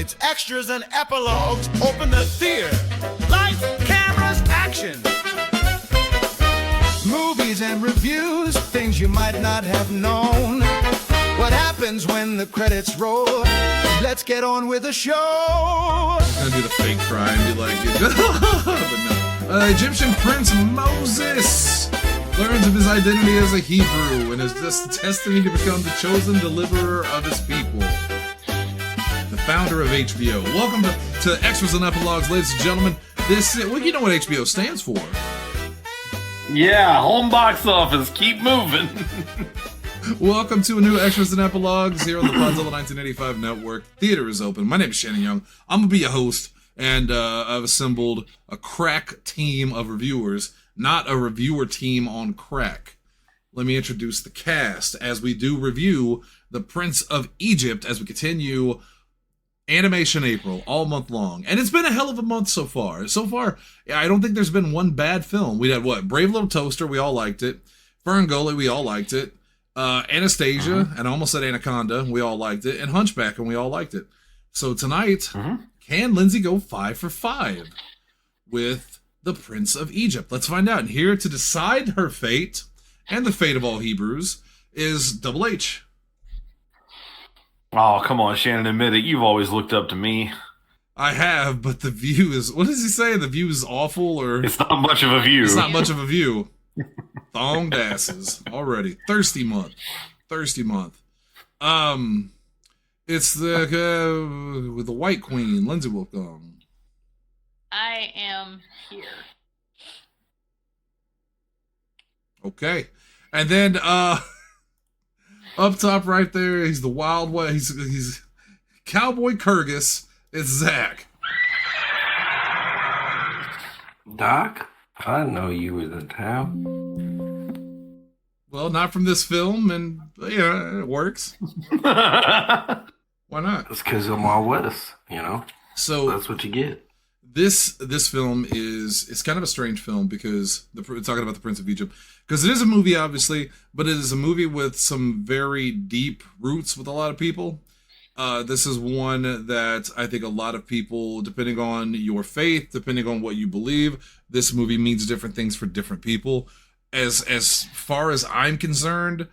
It's extras and epilogues. Open the theater. Lights, cameras, action. Movies and reviews, things you might not have known. What happens when the credits roll? Let's get on with the show. I'm gonna do the fake cry and be like, but no. Egyptian Prince Moses learns of his identity as a Hebrew and is destiny to become the chosen deliverer of his people. The founder of HBO. Welcome to Extras and Epilogues, ladies and gentlemen. Well, you know what HBO stands for. Yeah, home box office. Keep moving. Welcome to a new Extras and Epilogues here on the Podzilla 1985 Network. Theater is open. My name is Shannon Young. I'm going to be your host, and I've assembled a crack team of reviewers, not a reviewer team on crack. Let me introduce the cast as we do review The Prince of Egypt as we continue Animation April all month long. And it's been a hell of a month so far. So far, I don't think there's been one bad film. We had what? Brave Little Toaster, we all liked it. Ferngully, we all liked it. Anastasia, and I almost said Anaconda, we all liked it. And Hunchback, and we all liked it. So tonight, can Lindsay go 5 for 5 with The Prince of Egypt? Let's find out. And here to decide her fate, and the fate of all Hebrews, is Double H. Oh, come on, Shannon, admit it. You've always looked up to me. I have, but the view is... What does he say? The view is awful, or... It's not much of a view. It's not much of a view. Thong dasses. Already. Thirsty month. Thirsty month. It's the... with the White Queen, Lindsay Wilcom. I am here. Okay. And then, up top right there, he's the Wild West. He's Cowboy Kurgis. It's Zach. Doc, I know you was in town. Well, not from this film, and, yeah, it works. Why not? It's because I'm all West, you know? So that's what you get. This film it's kind of a strange film because talking about the Prince of Egypt, because it is a movie, obviously, but it is a movie with some very deep roots with a lot of people. This is one that I think a lot of people, depending on your faith, depending on what you believe, this movie means different things for different people. As far as I'm concerned,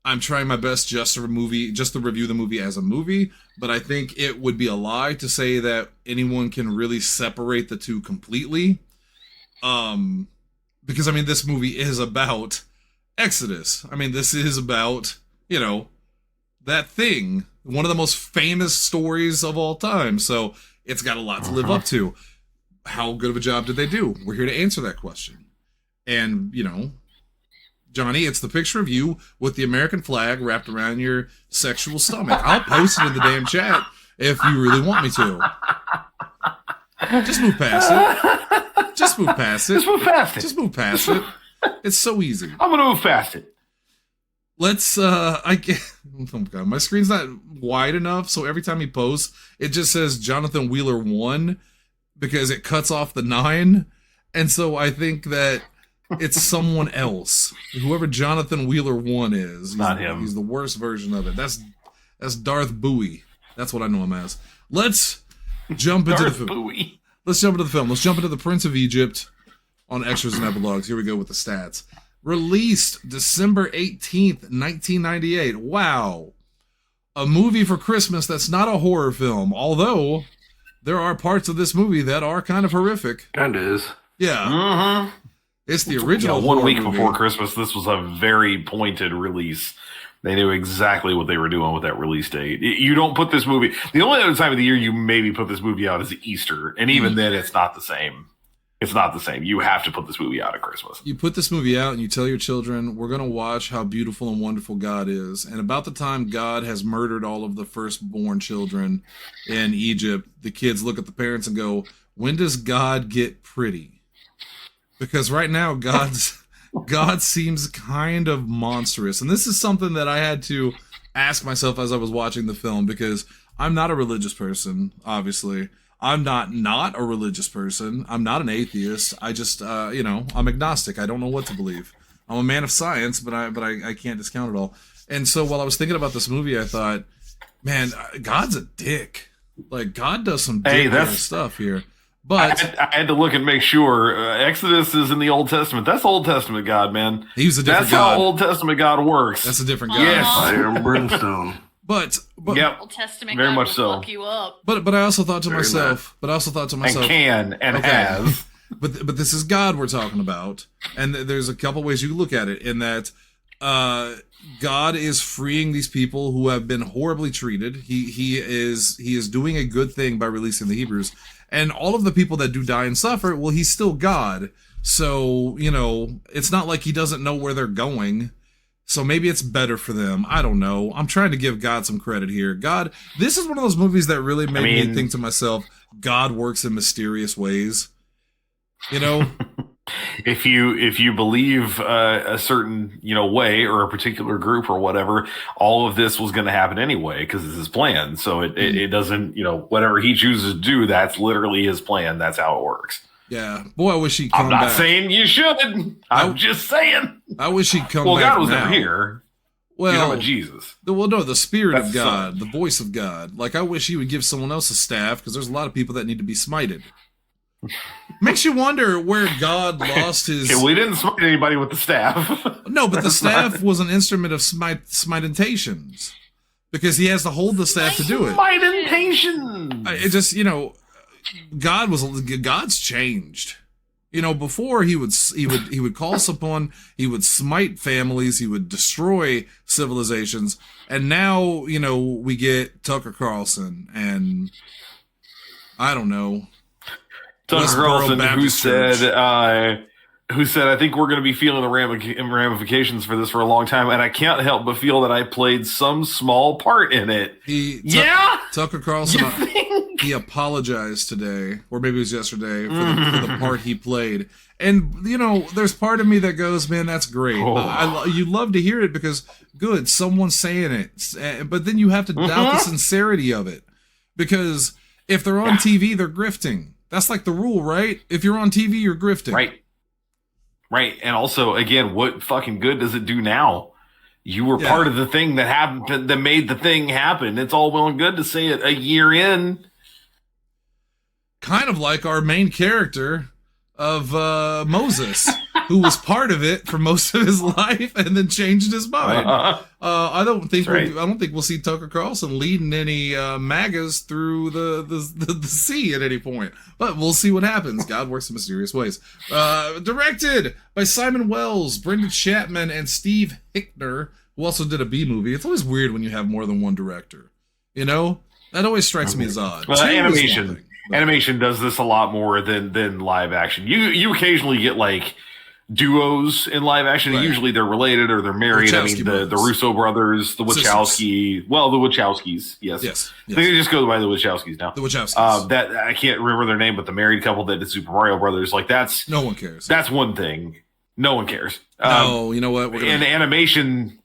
I'm trying my best just to review the movie as a movie, but I think it would be a lie to say that anyone can really separate the two completely. Because, I mean, this movie is about Exodus. I mean, this is about, that thing. One of the most famous stories of all time. So it's got a lot to live up to. How good of a job did they do? We're here to answer that question. And, Johnny, it's the picture of you with the American flag wrapped around your sexual stomach. I'll post it in the damn chat if you really want me to. Just move past it. Just move past it. Just move past it. Just move past it. It's so easy. I'm going to move past it. Let's, oh God, my screen's not wide enough, so every time he posts, it just says Jonathan Wheeler 1 because it cuts off the 9. And so I think that it's someone else. Whoever Jonathan Wheeler 1 is. Not him. He's the worst version of it. That's Darth Bowie. That's what I know him as. Let's jump into the film. Bowie. Let's jump into the film. Let's jump into The Prince of Egypt on Extras and Epilogues. Here we go with the stats. Released December 18th, 1998. Wow. A movie for Christmas that's not a horror film, although there are parts of this movie that are kind of horrific. Kinda is. Yeah. Mm-hmm. It's the original. 1 week movie. before Christmas, this was a very pointed release. They knew exactly what they were doing with that release date. You don't put this movie... The only other time of the year you maybe put this movie out is Easter, and even then it's not the same. It's not the same. You have to put this movie out at Christmas. You put this movie out and you tell your children, we're going to watch how beautiful and wonderful God is. And about the time God has murdered all of the firstborn children in Egypt, the kids look at the parents and go, when does God get pretty? Because right now, God seems kind of monstrous. And this is something that I had to ask myself as I was watching the film, because I'm not a religious person, obviously. I'm not a religious person. I'm not an atheist. I just, I'm agnostic. I don't know what to believe. I'm a man of science, but I can't discount it all. And so while I was thinking about this movie, I thought, man, God's a dick. Like God does some Hey, ridiculous stuff here. But I had to look and make sure. Exodus is in the Old Testament. That's Old Testament God, man. he was a different That's God. how Old Testament God works. That's a different God. Yes. Fire and brimstone. But Yep. Old Testament Very God much will so. fuck you up. but I also thought to Very myself. And can and Okay. has. But this is God we're talking about, and there's a couple ways you can look at it. In that, God is freeing these people who have been horribly treated. He is doing a good thing by releasing the Hebrews, and all of the people that do die and suffer. Well, he's still God, so it's not like he doesn't know where they're going. So maybe it's better for them. I don't know. I'm trying to give God some credit here. God, this is one of those movies that really made me think to myself, God works in mysterious ways. If you believe a certain way or a particular group or whatever, all of this was going to happen anyway because it's his plan. So it doesn't whatever he chooses to do, that's literally his plan. That's how it works. Yeah, boy, I wish he'd come I'm not back. saying you should. I'm just saying. I wish he'd come Well, back. God was now. never here. Well, You're talking about Jesus. no, the Spirit That's of God, the voice of God. Like I wish he would give someone else a staff because there's a lot of people that need to be smited. Makes you wonder where God lost his. Okay, we didn't smite anybody with the staff. No, but the That's staff not- was an instrument of smitentations because he has to hold the staff to do it. Smitation. It just God's changed. Before he would call us upon, he would smite families, he would destroy civilizations, and now we get Tucker Carlson and I don't know. Tucker Westboro Carlson, Baptist Church. who said, I think we're going to be feeling the ramifications for this for a long time, and I can't help but feel that I played some small part in it. Tucker Carlson, he apologized today, or maybe it was yesterday, for the part he played. And, there's part of me that goes, man, that's great. Oh. You love to hear it because, good, someone's saying it. But then you have to doubt the sincerity of it. Because if they're on TV, they're grifting. That's like the rule, right? If you're on TV, you're grifting. Right. And also, again, what fucking good does it do now? You were part of the thing that happened, that made the thing happen. It's all well and good to say it a year in. Kind of like our main character of Moses, who was part of it for most of his life and then changed his mind. I don't think we'll see Tucker Carlson leading any MAGAs through the sea at any point. But we'll see what happens. God works in mysterious ways. Directed by Simon Wells, Brendan Chapman, and Steve Hickner, who also did a B movie. It's always weird when you have more than one director. That always strikes me as odd. Well, Two is one animation. thing. Animation does this a lot more than live action. You occasionally get like duos in live action. Right. Usually they're related or they're married. Wachowski the Russo brothers, the Wachowski. Well, the Wachowskis. Yes. I think they just go by the Wachowskis now. The Wachowskis. That I can't remember their name, but the married couple that did Super Mario Brothers. Like that's No one cares. That's one thing. No one cares. No, you know what? In animation.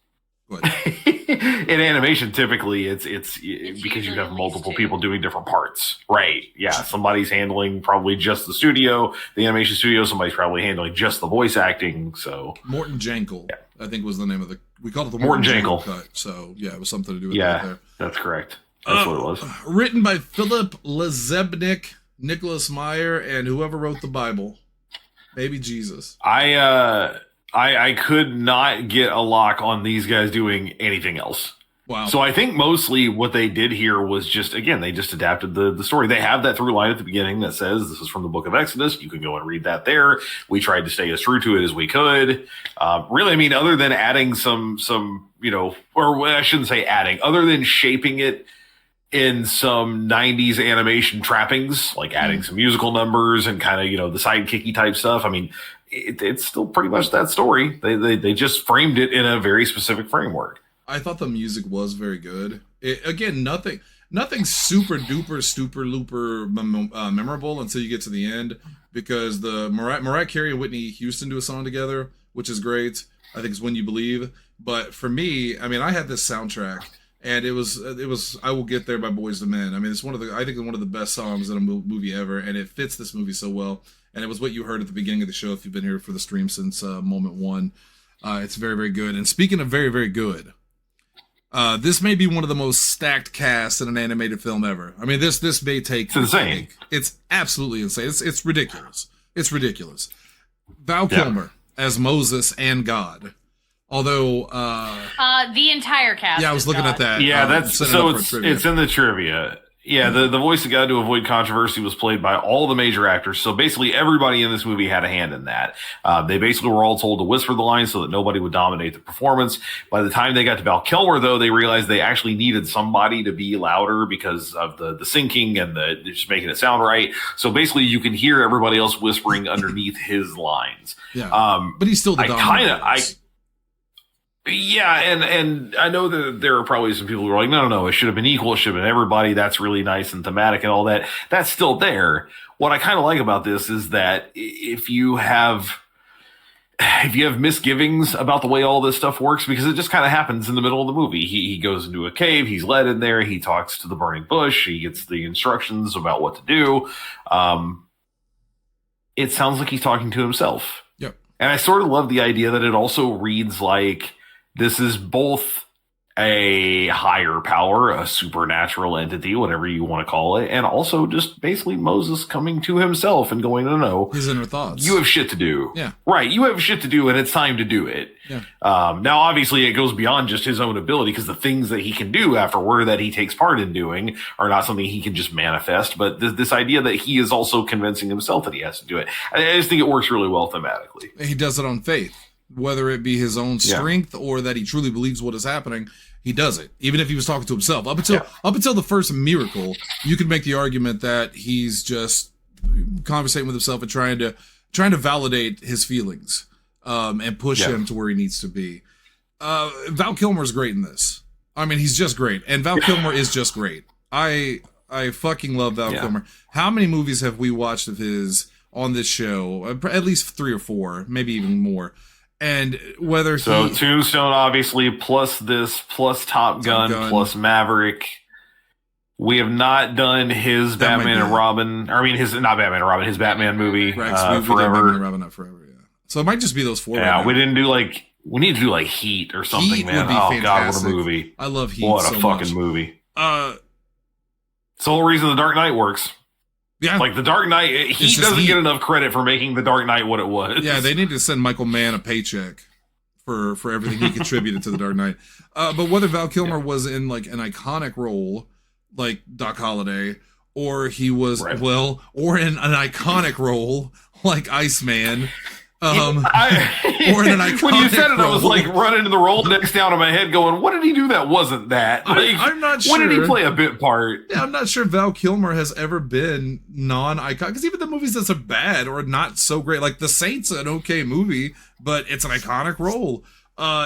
Go ahead. In animation, typically it's because you usually have at multiple least two. people doing different parts, right? Yeah, somebody's handling probably just the studio, the animation studio. Somebody's probably handling just the voice acting. So Morton Jankel, I think was the name of we called it the Morton Morton Jankel cut. So yeah, it was something to do with that yeah, there. that's correct. That's what it was. Written by Philip Lezebnik, Nicholas Meyer, and whoever wrote the Bible, maybe Jesus. I could not get a lock on these guys doing anything else. Wow. So I think mostly what they did here was just, again, they just adapted the story. They have that through line at the beginning that says this is from the book of Exodus. You can go and read that there. We tried to stay as true to it as we could. Really, I mean, other than adding some, or I shouldn't say adding, other than shaping it in some 90s animation trappings, like adding some musical numbers and kind of, the sidekicky type stuff. I mean, it's still pretty much that story. They just framed it in a very specific framework. I thought the music was very good. Again, nothing super duper stupor looper memorable until you get to the end, because the Mariah Carey and Whitney Houston do a song together, which is great. I think it's When You Believe. But for me, I mean, I had this soundtrack, and it was I Will Get There by Boyz II Men. I mean, it's one of the best songs in a movie ever, and it fits this movie so well. And it was what you heard at the beginning of the show if you've been here for the stream since moment one. It's very, very good. And speaking of very, very good, This may be one of the most stacked casts in an animated film ever. I mean, this may take... It's insane. It's absolutely insane. It's ridiculous. It's ridiculous. Val Kilmer as Moses and God. Although... the entire cast. Yeah, I was looking at that. Yeah, that's so it's in the trivia. Yeah, Mm-hmm. the voice of God to avoid controversy was played by all the major actors. So basically everybody in this movie had a hand in that. They basically were all told to whisper the lines so that nobody would dominate the performance. By the time they got to Val Kilmer, though, they realized they actually needed somebody to be louder because of the syncing and just making it sound right. So basically you can hear everybody else whispering underneath his lines. Yeah, but he's still the dominant voice. Yeah, and I know that there are probably some people who are like, no, it should have been equal, it should have been everybody. That's really nice and thematic and all that. That's still there. What I kind of like about this is that if you have misgivings about the way all this stuff works, because it just kind of happens in the middle of the movie. He goes into a cave, he's led in there, he talks to the burning bush, he gets the instructions about what to do. It sounds like he's talking to himself. Yep. And I sort of love the idea that it also reads like this is both a higher power, a supernatural entity, whatever you want to call it, and also just basically Moses coming to himself and going, no, his inner thoughts. You have shit to do. Yeah. Right. You have shit to do, and it's time to do it. Yeah. Now, obviously, it goes beyond just his own ability, because the things that he can do afterward that he takes part in doing are not something he can just manifest. But this idea that he is also convincing himself that he has to do it, I just think it works really well thematically. He does it on faith. Whether it be his own strength or that he truly believes what is happening, he does it. Even if he was talking to himself. Up until the first miracle, you could make the argument that he's just conversating with himself and trying to validate his feelings, and push him to where he needs to be. Val Kilmer's great in this. I mean, he's just great. And Val Kilmer is just great. I fucking love Val Kilmer. How many movies have we watched of his on this show? At least 3 or 4, maybe even more. And whether Tombstone, obviously, plus this, plus Top Gun, plus Maverick. We have not done his Batman and Robin. Or, I mean, his Batman movie, right, Forever. Batman and Robin, not Forever, yeah. So it might just be those 4. Yeah, right we didn't do we need to do Heat or something, Heat man. would be fantastic. God, what a movie. I love Heat. What so a fucking much. movie. It's the whole reason The Dark Knight works. Yeah. Like The Dark Knight, he doesn't get enough credit for making The Dark Knight what it was. Yeah, they need to send Michael Mann a paycheck for everything he contributed to The Dark Knight. But whether Val Kilmer was in like an iconic role like Doc Holliday, or he was or in an iconic role like Iceman, or in an iconic when you said it, role, I was like running the Rolodex down in my head, going, "What did he do that wasn't that?" Like, I'm not sure. When did he play a bit part? Yeah, I'm not sure Val Kilmer has ever been non-iconic, because even the movies that are bad or not so great, like The Saint's an okay movie, but it's an iconic role.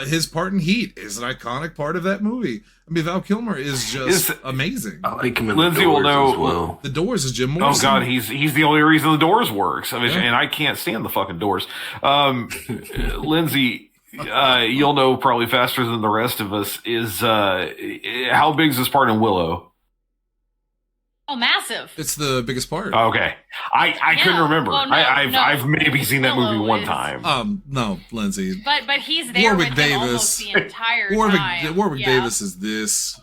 His part in Heat is an iconic part of that movie. I mean, Val Kilmer is just amazing. I like him in Lindsay The Doors will know. as well. The Doors is Jim Morrison. Oh God, he's the only reason The Doors works. I mean, and I can't stand the fucking Doors. Lindsay, you'll know probably faster than the rest of us. Is how big is his part in Willow? Oh, massive. It's the biggest part. Okay, I couldn't remember. Well, no, I've maybe seen that movie Willow one is- time. No, Lindsay. But he's there Warwick with him Davis. almost the entire time. Warwick Yeah. Davis is this.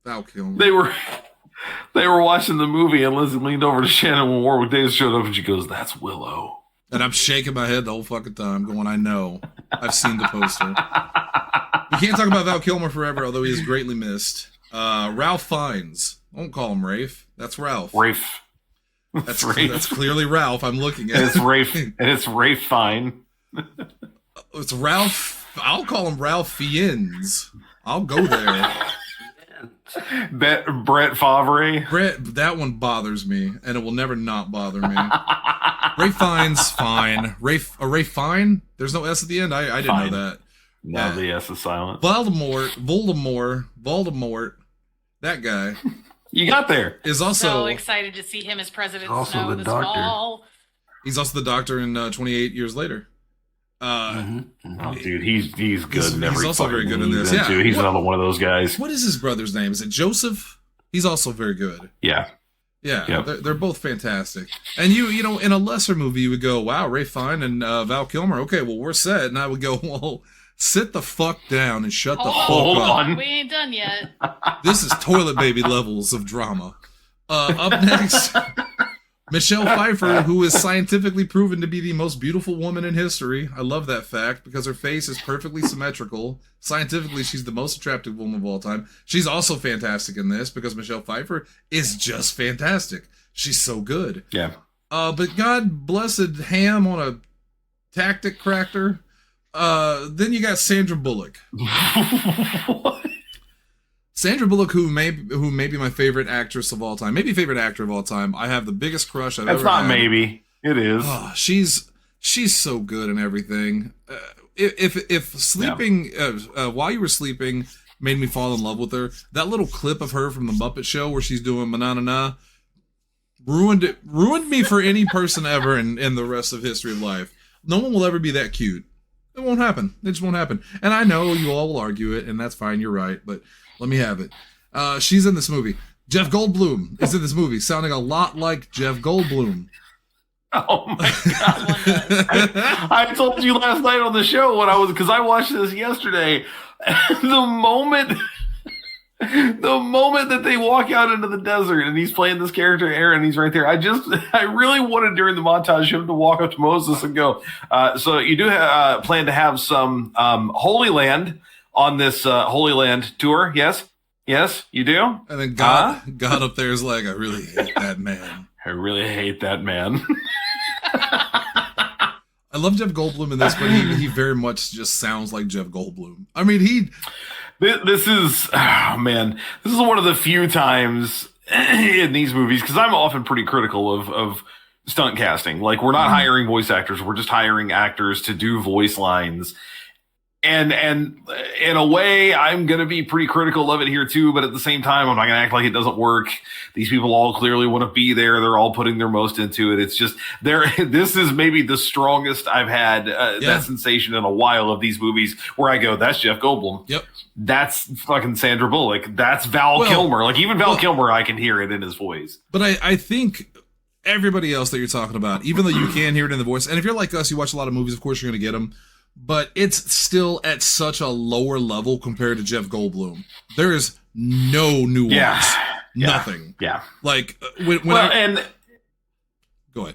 Val Kilmer. They were watching the movie, and Lindsay leaned over to Shannon when Warwick Davis showed up, and she goes, "That's Willow." And I'm shaking my head the whole fucking time, going, I know. I've seen the poster. We can't talk about Val Kilmer forever, although he is greatly missed. Ralph Fiennes. I won't call him Rafe. That's Ralph. Rafe. That's Rafe. That's clearly Ralph. I'm looking at And it's Rafe. And it's Rafe Fine. It's Ralph. I'll call him Ralph Fiennes. I'll go there. Brett Favre. Brett, that one bothers me, and it will never not bother me. Rafe Fiennes, fine. Rafe Fine? There's no S at the end? I didn't know that. No, the S is silent. Voldemort, that guy. You got there. Is also So excited to see him as President Also Snow the this Doctor. fall. He's also the Doctor in 28 Years Later. Oh, dude, he's good in every he's also very fucking good in movie this. he's Yeah. into. He's another one of those guys. What is his brother's name? Is it Joseph? He's also very good. Yeah. Yeah, Yep. they're both fantastic. And you know, in a lesser movie, you would go, wow, Ray Fine and Val Kilmer. Okay, well, we're set. And I would go, well, sit the fuck down and shut the fuck Hold up. on. We ain't done yet. This is toilet baby levels of drama. Up next, Michelle Pfeiffer, who is scientifically proven to be the most beautiful woman in history. I love that fact because her face is perfectly symmetrical. Scientifically, she's the most attractive woman of all time. She's also fantastic in this because Michelle Pfeiffer is just fantastic. She's so good. Yeah. But God blessed ham on a tactic cracker. Then you got Sandra Bullock. What? Sandra Bullock, who may be my favorite actress of all time, maybe favorite actor of all time. I have the biggest crush I've That's ever had. not maybe. It is. Oh, she's so good in everything. If sleeping while you were sleeping made me fall in love with her, that little clip of her from the Muppet Show where she's doing na ruined me for any person ever in the rest of history of life. No one will ever be that cute. It won't happen. It just won't happen. And I know you all will argue it, and that's fine. You're right, but let me have it. She's in this movie. Jeff Goldblum is in this movie, sounding a lot like Jeff Goldblum. Oh my god! I told you last night on the show because I watched this yesterday. The moment that they walk out into the desert and he's playing this character Aaron, he's right there. I really wanted during the montage him to walk up to Moses and go, so you do plan to have some Holy Land on this Holy Land tour? Yes, you do. And then God up there is like, I really hate that man. I really hate that man. I love Jeff Goldblum in this, but he very much just sounds like Jeff Goldblum. I mean, This is one of the few times in these movies, because I'm often pretty critical of stunt casting. Like, we're not hiring voice actors, we're just hiring actors to do voice lines. And in a way, I'm going to be pretty critical of it here too, but at the same time, I'm not going to act like it doesn't work. These people all clearly want to be there. They're all putting their most into it. It's just this is maybe the strongest I've had that sensation in a while of these movies where I go, that's Jeff Goldblum. Yep. That's fucking Sandra Bullock. That's Val Kilmer. Like, even Val Kilmer, I can hear it in his voice. But I think everybody else that you're talking about, even though you can hear it in the voice, and if you're like us, you watch a lot of movies, of course you're going to get them. But it's still at such a lower level compared to Jeff Goldblum. There is no nuance. Yeah. Nothing. Yeah. Like, Go ahead. Go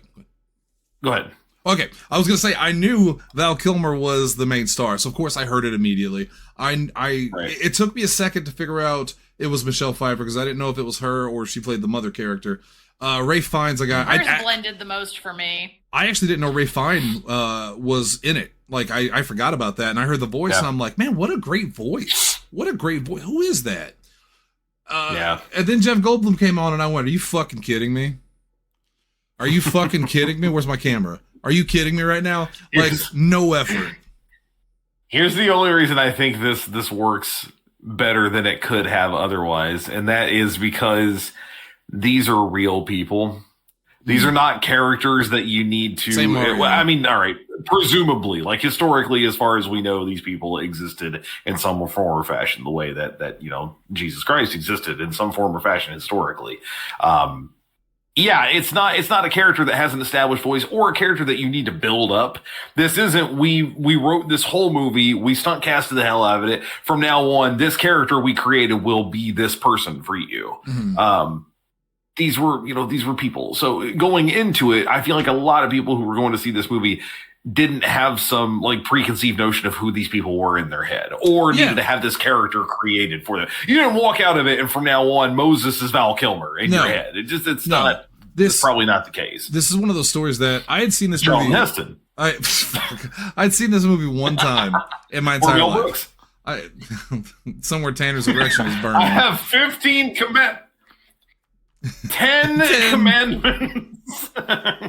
ahead. Okay, I was gonna say I knew Val Kilmer was the main star, so of course I heard it immediately. It took me a second to figure out it was Michelle Pfeiffer because I didn't know if it was her or she played the mother character. Ralph Fiennes, a guy. Hers blended the most for me. I actually didn't know Ralph Fiennes was in it. Like, I forgot about that, and I heard the voice, and I'm like, man, what a great voice! What a great voice! Who is that? And then Jeff Goldblum came on, and I went, "Are you fucking kidding me? Are you fucking kidding me? Where's my camera? Are you kidding me right now? Like, no effort." Here's the only reason I think this works better than it could have otherwise, and that is because these are real people. These are not characters that you need to. I mean, all right, presumably, like historically, as far as we know, these people existed in some form or fashion, the way that Jesus Christ existed in some form or fashion historically. It's not a character that has an established voice or a character that you need to build up. This isn't, we wrote this whole movie, we stunt casted the hell out of it. From now on, this character we created will be this person for you. Mm-hmm. These were people. So going into it, I feel like a lot of people who were going to see this movie didn't have some like preconceived notion of who these people were in their head or needed to have this character created for them. You didn't walk out of it and from now on, Moses is Val Kilmer in your head. It's probably not the case. This is one of those stories that I had seen this movie. Heston. I'd seen this movie one time in my entire life. Somewhere Tanner's erection is burning. I have 15 10 commandments.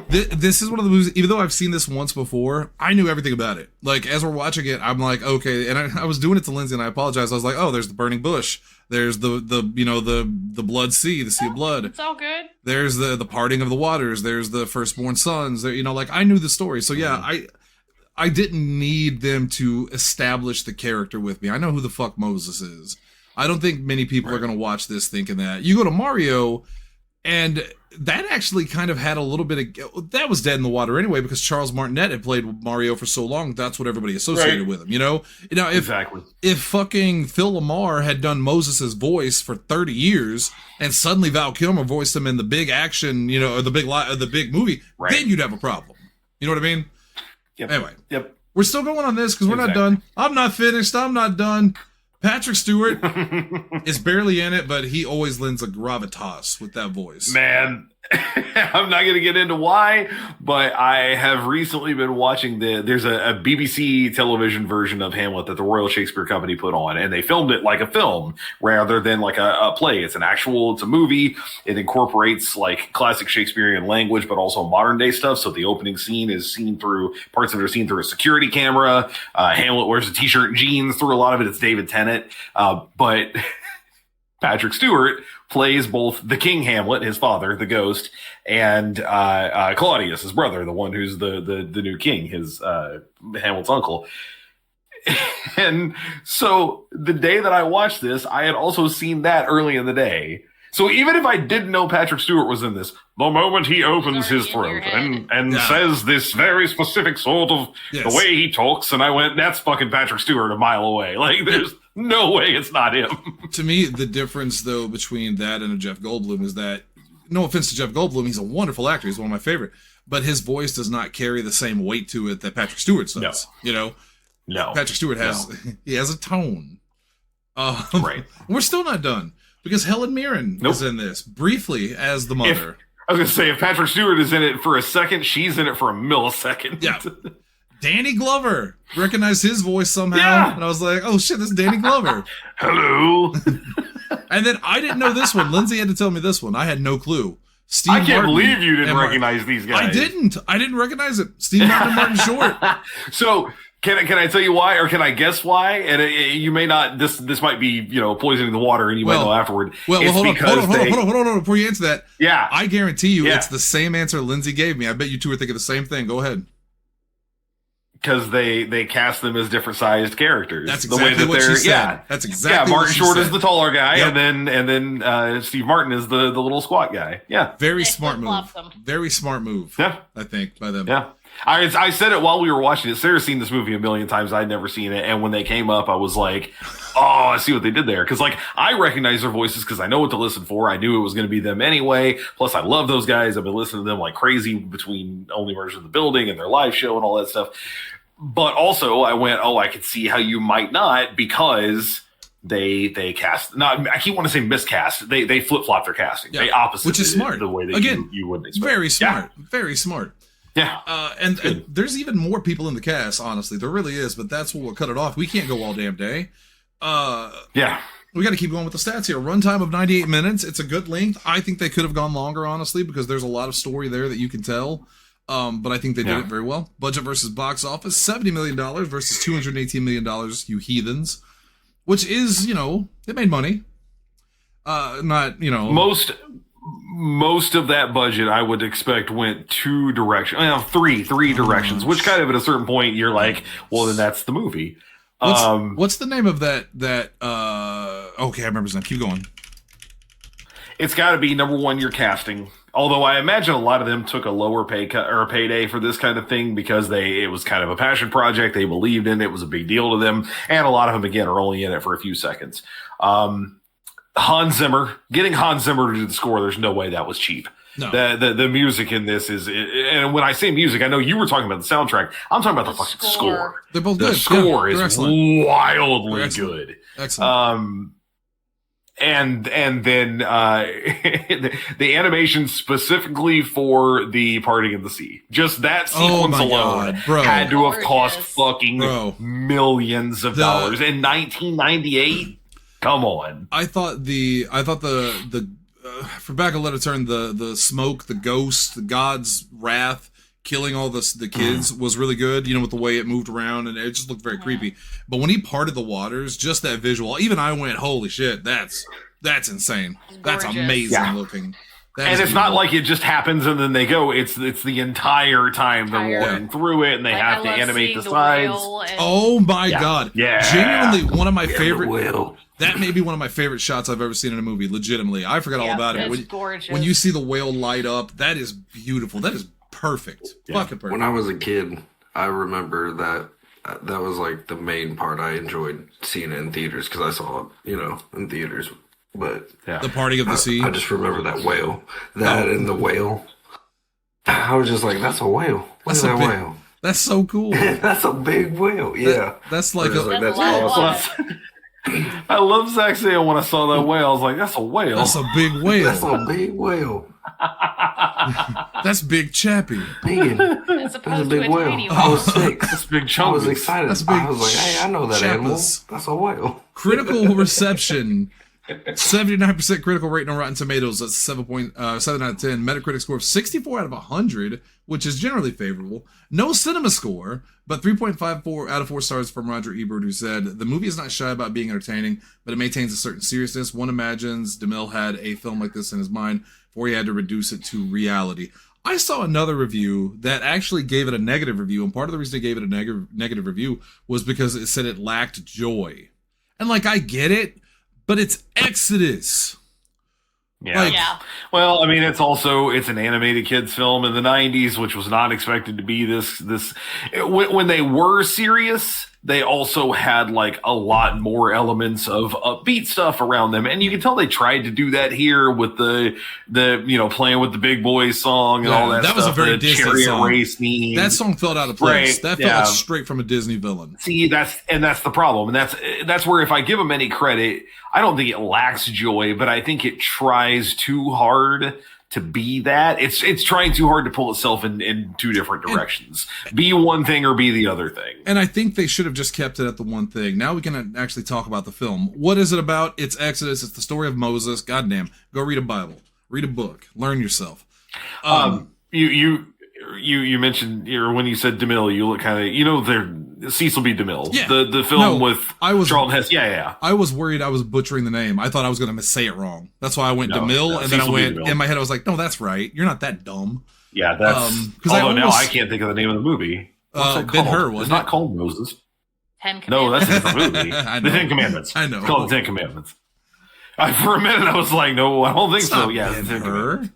This is one of the movies, even though I've seen this once before, I knew everything about it. Like, as we're watching it, I'm like, okay, and I was doing it to Lindsay, and I apologize. I was like, oh, there's the burning bush. There's the blood sea, the sea of blood. It's all good. There's the parting of the waters. There's the firstborn sons. There, like, I knew the story. So yeah, I didn't need them to establish the character with me. I know who the fuck Moses is. I don't think many people are going to watch this thinking that. You go to Mario, And that actually kind of had a little bit of that was dead in the water anyway, because Charles Martinet had played Mario for so long. That's what everybody associated with him, you know. Now, if fucking Phil Lamar had done Moses' voice for 30 years, and suddenly Val Kilmer voiced him in the big action, you know, or the big movie, then you'd have a problem. You know what I mean? Yep. Anyway, We're still going on this because we're not done. I'm not finished. I'm not done. Patrick Stewart is barely in it, but he always lends a gravitas with that voice. Man, I'm not going to get into why, but I have recently been watching there's a BBC television version of Hamlet that the Royal Shakespeare Company put on, and they filmed it like a film rather than like a play. It's a movie. It incorporates like classic Shakespearean language, but also modern day stuff. So the opening scene is parts of it are seen through a security camera. Hamlet wears a t-shirt and jeans. Through a lot of it, it's David Tennant. But Patrick Stewart plays both the King Hamlet, his father, the ghost, and Claudius, his brother, the one who's the new king, his Hamlet's uncle. And so the day that I watched this, I had also seen that early in the day. So even if I didn't know Patrick Stewart was in this, the moment he opens his throat and says this very specific sort of the way he talks, and I went, that's fucking Patrick Stewart a mile away. Like, there's no way it's not him. To me, the difference, though, between that and a Jeff Goldblum is that, no offense to Jeff Goldblum, he's a wonderful actor. He's one of my favorite. But his voice does not carry the same weight to it that Patrick Stewart does. No. You know? No. Patrick Stewart he has a tone. Right. We're still not done, because Helen Mirren is in this, briefly, as the mother. I was going to say, if Patrick Stewart is in it for a second, she's in it for a millisecond. Yeah. Danny Glover. Recognized his voice somehow. And I was like, oh shit, this is Danny Glover. Hello. And then I didn't know this one. Lindsay had to tell me this one. I had no clue. Steve I can't Martin believe you didn't recognize these guys. I didn't recognize it. Steve Martin and Martin Short. So can I tell you why, or can I guess why? And you may not. This might be poisoning the water, and you might know afterward. Well, hold on. Before you answer that, I guarantee you it's the same answer Lindsay gave me. I bet you two are thinking the same thing. Go ahead. Because they cast them as different sized characters. That's exactly what she said. Yeah, that's exactly. Yeah, Martin Short is the taller guy, and then Steve Martin is the little squat guy. Yeah, very smart move. Very smart move. Yeah, I think by them. Yeah. I said it while we were watching it. Sarah's seen this movie a million times. I'd never seen it. And when they came up, I was like, oh, I see what they did there. Because, I recognize their voices because I know what to listen for. I knew it was going to be them anyway. Plus, I love those guys. I've been listening to them like crazy between Only Murders in the Building and their live show and all that stuff. But also, I went, I could see how you might not, because they cast. Not, I keep wanting to say miscast. They flip-flop their casting. Yeah. They opposite. Which is smart. The way that you wouldn't expect. Very smart. Yeah. Very smart. Yeah. And there's even more people in the cast, honestly. There really is, but that's what will cut it off. We can't go all damn day. Yeah. We got to keep going with the stats here. Runtime of 98 minutes. It's a good length. I think they could have gone longer, honestly, because there's a lot of story there that you can tell. But I think they did it very well. Budget versus box office, $70 million versus $218 million, you heathens. Which is, it made money. Most of that budget, I would expect, went two directions. Three directions. Which kind of at a certain point, you're like, well, then that's the movie. What's the name of that? Okay, I remember his name. Keep going. It's got to be, number one, your casting. Although I imagine a lot of them took a lower pay cut or a payday for this kind of thing because it was kind of a passion project. They believed in it. It was a big deal to them. And a lot of them, again, are only in it for a few seconds. Hans Zimmer, getting Hans Zimmer to do the score, there's no way that was cheap. No. The music in this is, and when I say music, I know you were talking about the soundtrack. I'm talking about the fucking score. They're both good. The score is wildly good. Excellent. And then the animation specifically for the parting of the sea. Just that sequence alone had to have cost fucking millions of dollars in 1998. Come on. I thought the for back a letter turn, the smoke, the ghost, the god's wrath killing all the kids was really good, with the way it moved around, and it just looked very creepy. But when he parted the waters, just that visual, even I went, holy shit, that's insane. That's amazing looking. And it's not like it just happens and then they go. It's the entire time they're walking through it, and they have to animate the sides. Oh my god! Yeah, genuinely one of my favorite. Whale. That may be one of my favorite shots I've ever seen in a movie. Legitimately, I forgot all about it. It's gorgeous. When you see the whale light up, that is beautiful. That is perfect. Fucking perfect. When I was a kid, I remember that that was like the main part. I enjoyed seeing it in theaters because I saw it, in theaters. But the parting of the sea. I just remember that whale. And the whale. I was just like, that's a whale. What's that whale? That's so cool. That's a big whale. Yeah. That's like that's awesome. I love Zach saying when I saw that whale, I was like, that's a whale. That's a big whale. That's a big whale. That's Big Chappie. Man, As opposed that's a big to a whale. tiny I whale. was 6. That's big I chungus. was excited. That's big I was like, hey, I know that animal. chappus. That's a whale. Critical reception. 79% critical rating on Rotten Tomatoes. That's 7 out of 10. Metacritic score of 64 out of 100, which is generally favorable. No cinema score, but 3.54 out of 4 stars from Roger Ebert, who said, the movie is not shy about being entertaining, but it maintains a certain seriousness. One imagines DeMille had a film like this in his mind before he had to reduce it to reality. I saw another review that actually gave it a negative review, and part of the reason it gave it a negative review was because it said it lacked joy. And I get it, but it's Exodus. Yeah. Well, I mean, it's an animated kids film in the 90s, which was not expected to be this. When they were serious, they also had a lot more elements of upbeat stuff around them, and you can tell they tried to do that here with the playing with the big boys song and all that. That was a very Disney chariot song. race theme. That song felt out of place. Right, that felt like straight from a Disney villain. See, that's the problem, and that's where if I give them any credit, I don't think it lacks joy, but I think it tries too hard to be that. It's trying too hard to pull itself in two different directions. Be one thing or be the other thing. And I think they should have just kept it at the one thing. Now we can actually talk about the film. What is it about? It's Exodus. It's the story of Moses. Goddamn. Go read a Bible. Read a book. Learn yourself. You mentioned, or when you said DeMille, you look kind of, Cecil B. DeMille. Yeah. The film with Charlton Heston. Yeah. I was worried I was butchering the name. I thought I was going to say it wrong. That's why I went DeMille, and then I went, in my head, I was like, no, that's right. You're not that dumb. Yeah, that's, now I can't think of the name of the movie. What's that called? Ben-Hur, wasn't it's it? not called Moses. 10 Commandments. No, that's a different movie. I know. The Ten Commandments. I know. It's called The Ten Commandments. For a minute, I was like, no, I don't think It's so. not Yeah, it's The Ten Ben-Hur. Commandments.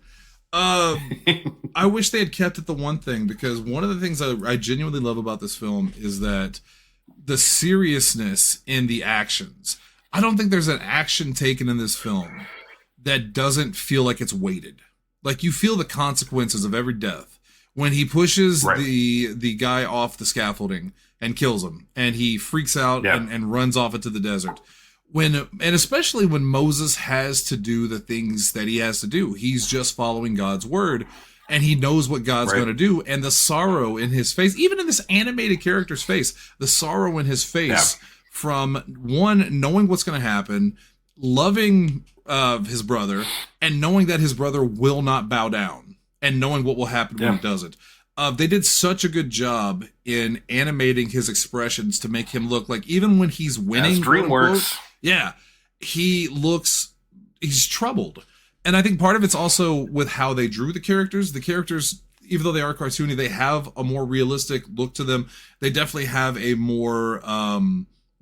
I wish they had kept it the one thing, because one of the things I genuinely love about this film is that the seriousness in the actions. I don't think there's an action taken in this film that doesn't feel like it's weighted. You feel the consequences of every death. When he pushes the guy off the scaffolding and kills him, and he freaks out and runs off into the desert. And especially when Moses has to do the things that he has to do. He's just following God's word, and he knows what God's going to do. And the sorrow in his face, even in this animated character's face, the sorrow in his face from one, knowing what's going to happen, loving his brother, and knowing that his brother will not bow down, and knowing what will happen when he doesn't. They did such a good job in animating his expressions to make him look like, even when he's winning, That's DreamWorks. He's troubled. And I think part of it's also with how they drew the characters. The characters, even though they are cartoony, they have a more realistic look to them. They definitely have a more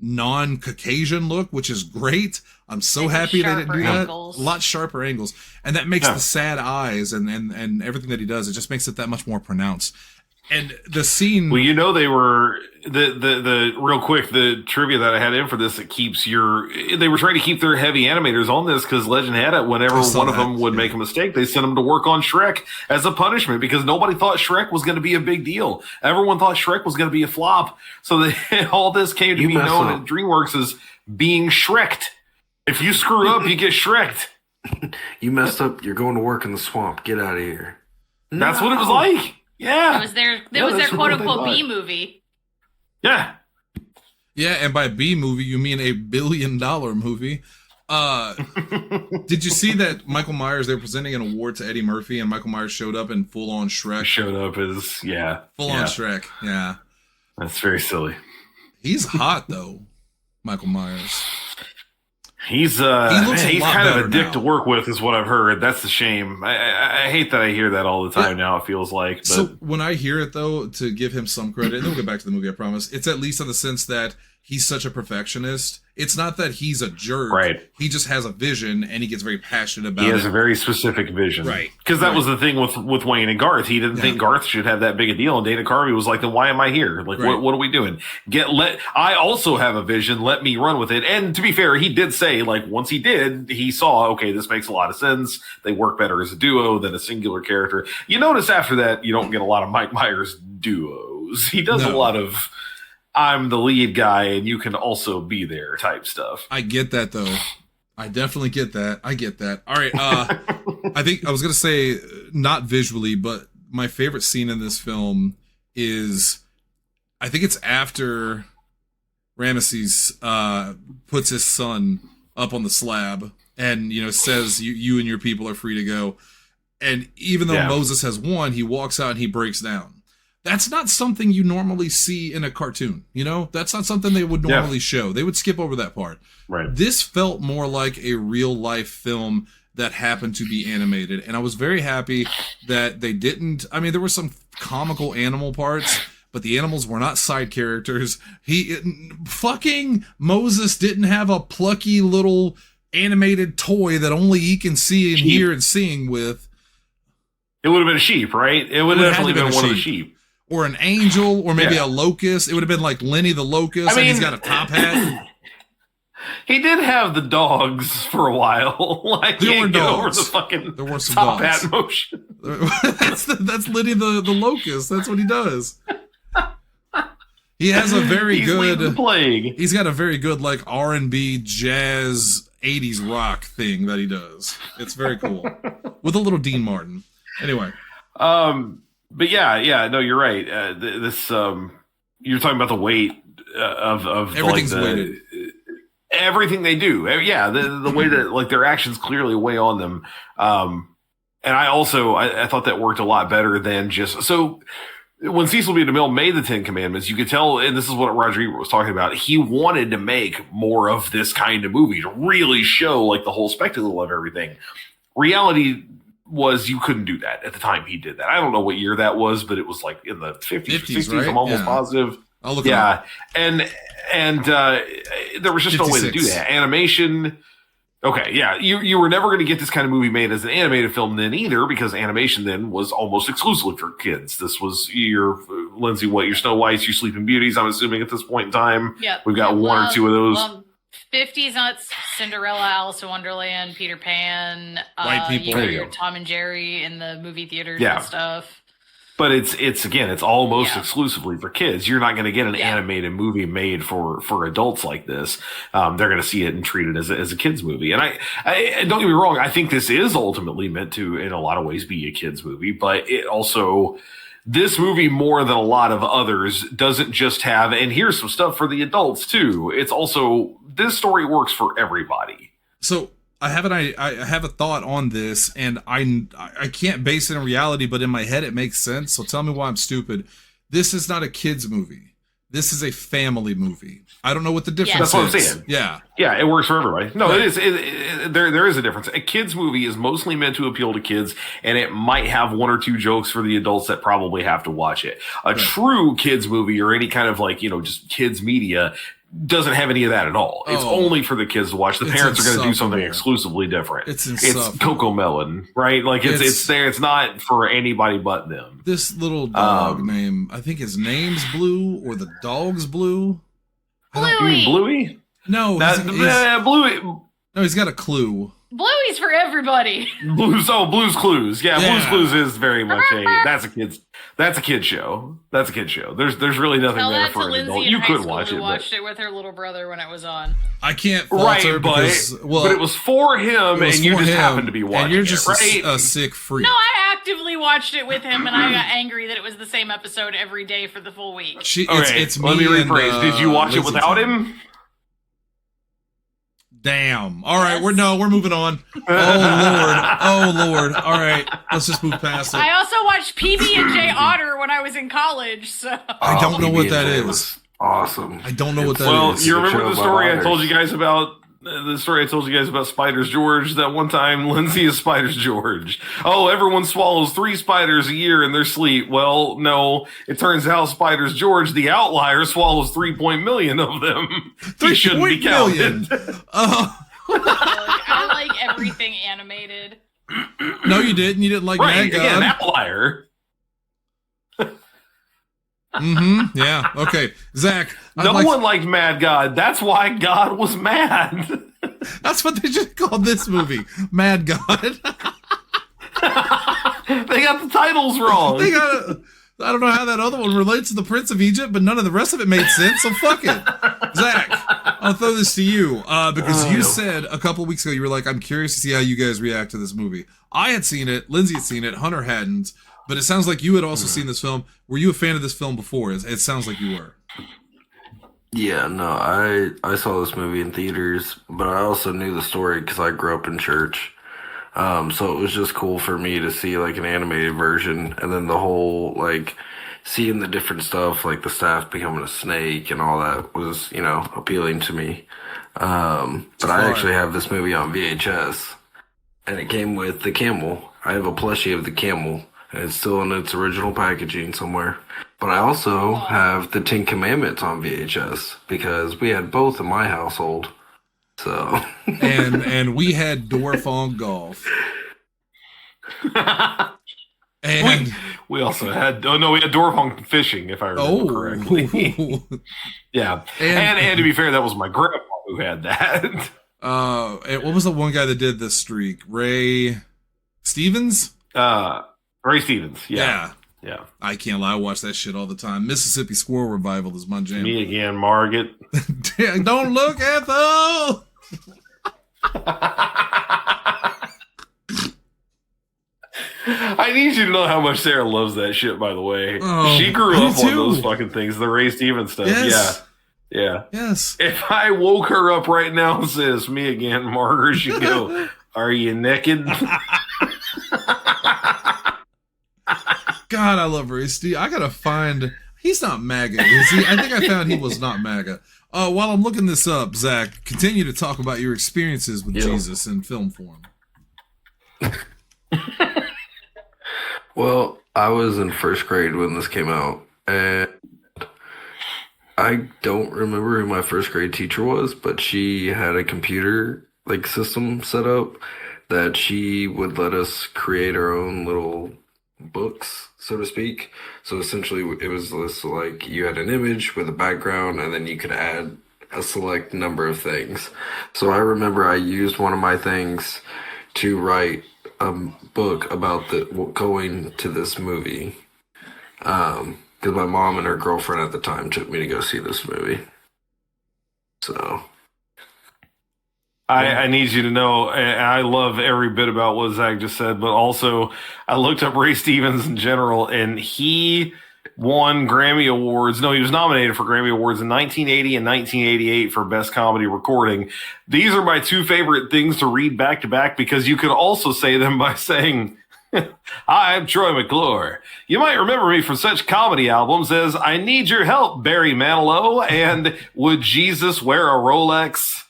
non-Caucasian look, which is great. I'm so happy they didn't do that. A lot sharper angles. And that makes the sad eyes and everything that he does, it just makes it that much more pronounced. And the scene... Well, they were... The real quick, the trivia that I had in for this, they were trying to keep their heavy animators on this because Legend had it. Whenever one of them would make a mistake, they sent them to work on Shrek as a punishment because nobody thought Shrek was going to be a big deal. Everyone thought Shrek was going to be a flop. So all this came to be known at DreamWorks as being Shreked. If you screw up, you get Shreked. You messed up. You're going to work in the swamp. Get out of here. That's what it was like. Yeah. It was their quote unquote B movie. Yeah. Yeah, and by B movie, you mean $1 billion movie. Did you see that Michael Myers, they were presenting an award to Eddie Murphy, and Michael Myers showed up in full-on Shrek? Showed up as, Full-on Shrek, yeah. That's very silly. He's hot, though, Michael Myers. He's looks a he's lot kind of better a dick now. to work with, is what I've heard. That's the shame. I hate that I hear that all the time now. It feels like. But. So when I hear it, though, to give him some credit, and then we'll get back to the movie, I promise. It's at least in the sense that he's such a perfectionist. It's not that he's a jerk. Right. He just has a vision, and he gets very passionate about it. He has a very specific vision. Right. Because that was the thing with Wayne and Garth. He didn't think Garth should have that big a deal. And Dana Carvey was like, then why am I here? Like, what are we doing? I also have a vision. Let me run with it. And to be fair, he did say, like, once he did, he saw, okay, this makes a lot of sense. They work better as a duo than a singular character. You notice after that, you don't get a lot of Mike Myers duos. He does a lot of, I'm the lead guy and you can also be there type stuff. I get that, though. I definitely get that. I get that. All right. I think I was going to say, not visually, but my favorite scene in this film is, I think it's after Ramesses puts his son up on the slab and, says you and your people are free to go. And even though Moses has won, he walks out and he breaks down. That's not something you normally see in a cartoon. That's not something they would normally show. They would skip over that part. Right. This felt more like a real life film that happened to be animated. And I was very happy that they didn't. I mean, there were some comical animal parts, but the animals were not side characters. Fucking Moses didn't have a plucky little animated toy that only he can see and hear and sing with. It would have been a sheep, right? It would have definitely been one of the sheep. Or an angel, or maybe a locust. It would have been like Lenny the Locust, and he's got a top hat. He did have the dogs for a while. Like, There were dogs. Over the fucking There were some top dogs. hat motion. that's Lenny the Locust. That's what he does. He has a very He's leading the good. plague. He's got a very good like R&B jazz 80s rock thing that he does. It's very cool with a little Dean Martin. Anyway. But no, you're right. You're talking about the weight of Everything's like weighted. Everything they do. Yeah, the way that like their actions clearly weigh on them. And I thought that worked a lot better than just so. When Cecil B. DeMille made the 10 Commandments, you could tell, and this is what Roger Ebert was talking about, he wanted to make more of this kind of movie to really show like the whole spectacle of everything. Reality was you couldn't do that at the time he did that. I don't know what year that was, but it was like in the 50s or 60s. right? I'm almost positive. I'll look it up. And there was just 56. no way to do that. Animation. Okay, yeah, you were never going to get this kind of movie made as an animated film then either, because animation then was almost exclusively for kids. This was your Lindsay, your Snow Whites, your Sleeping Beauties. I'm assuming at this point in time, we've got one or two of those. 50s, not Cinderella, Alice in Wonderland, Peter Pan, White People. You There got you your go. Tom and Jerry in the movie theaters and stuff. But it's almost exclusively for kids. You're not going to get an animated movie made for adults like this. They're going to see it and treat it as a kids movie. And I don't get me wrong. I think this is ultimately meant to, in a lot of ways, be a kids movie. But it also, this movie more than a lot of others doesn't just have, and here's some stuff for the adults too. It's also, this story works for everybody. So I have a thought on this, and I can't base it in reality, but in my head it makes sense. So tell me why I'm stupid. This is not a kids movie. This is a family movie. I don't know what the difference is. That's what I'm saying. Yeah. Yeah, it works for everybody. No, Right. it is. There is a difference. A kids movie is mostly meant to appeal to kids, and it might have one or two jokes for the adults that probably have to watch it. A true kids movie or any kind of like, just kids media doesn't have any of that at all. It's only for the kids to watch. The parents are going to do something exclusively different. It's Coco Melon, right? Like it's there. It's not for anybody but them. This little dog name, I think his name's Blue or the dog's Blue. You mean Bluey? No, Bluey. No, he's got a clue. Bluey's for everybody. Blue's Clues. Yeah, Blue's Clues is very much that's a kid show. That's a kid show. There's really nothing Tell there that for to an Lindsay adult. in You high could school watch who it. watched it with her little brother when it was on. I can't fault her because but it was for him, and you just happened to be watching and you're just it, right? a sick freak. No, I actively watched it with him, and I got angry that it was the same episode every day for the full week. It's me. Let me and, rephrase. Did you watch it Lindsay's without on. him? Damn. All right, we're moving on. Oh Lord. All right, let's just move past it. I also watched PB and J Otter when I was in college, so I don't know what that PB&J is. was awesome. I don't know what that is. Well, you remember Show the about story I otters. told you guys about the story I told you guys about Spiders George, that one time Lindsay is Spiders George. Oh, everyone swallows 3 spiders a year in their sleep. Well, no, it turns out Spiders George, the outlier, swallows 3.million of them. He shouldn't be counted. I like everything animated. No, you didn't. You didn't like Right, Mad God. again, outlier. Yeah. Okay. Zach. No one liked Mad God. That's why God was mad. That's what they should call this movie. Mad God. They got the titles wrong. They got I don't know how that other one relates to the Prince of Egypt, but none of the rest of it made sense, so fuck it. Zach, I'll throw this to you, because you said a couple weeks ago, you were like, I'm curious to see how you guys react to this movie. I had seen it, Lindsay had seen it, Hunter hadn't, but it sounds like you had also seen this film. Were you a fan of this film before? It sounds like you were. Yeah, no, I saw this movie in theaters, but I also knew the story because I grew up in church. So it was just cool for me to see like an animated version, and then the whole like seeing the different stuff, like the staff becoming a snake and all that was, appealing to me. But I actually have this movie on VHS, and it came with the camel. I have a plushie of the camel, and it's still in its original packaging somewhere. But I also have the 10 Commandments on VHS because we had both in my household. So and we had Dwarf on Golf. And we also had we had Dwarf on Fishing, if I remember correctly. Yeah. And to be fair, that was my grandpa who had that. And what was the one guy that did this streak? Ray Stevens? Ray Stevens, yeah. I can't lie, I watch that shit all the time. Mississippi Squirrel Revival is my jam. Me again, Margaret. Don't look, Ethel! I need you to know how much Sarah loves that shit, by the way. Oh, she grew me up on too. those fucking things, the Ray Stevens stuff. Yes. Yeah. Yes. If I woke her up right now and says, me again, Margaret, she'd go, are you naked? God, I love Ray Stevens. I gotta find... He's not MAGA, is he? I think I found he was not MAGA. While I'm looking this up, Zach, continue to talk about your experiences with Jesus in film form. Well, I was in first grade when this came out, and I don't remember who my first grade teacher was, but she had a computer system set up that she would let us create our own little books, so to speak. So essentially it was this, you had an image with a background, and then you could add a select number of things. So I remember I used one of my things to write a book about going to this movie, because my mom and her girlfriend at the time took me to go see this movie. So I need you to know, and I love every bit about what Zach just said, but also I looked up Ray Stevens in general, and he won Grammy Awards. No, he was nominated for Grammy Awards in 1980 and 1988 for Best Comedy Recording. These are my two favorite things to read back to back, because you could also say them by saying, Hi, I'm Troy McClure. You might remember me from such comedy albums as I Need Your Help, Barry Manilow, and Would Jesus Wear a Rolex?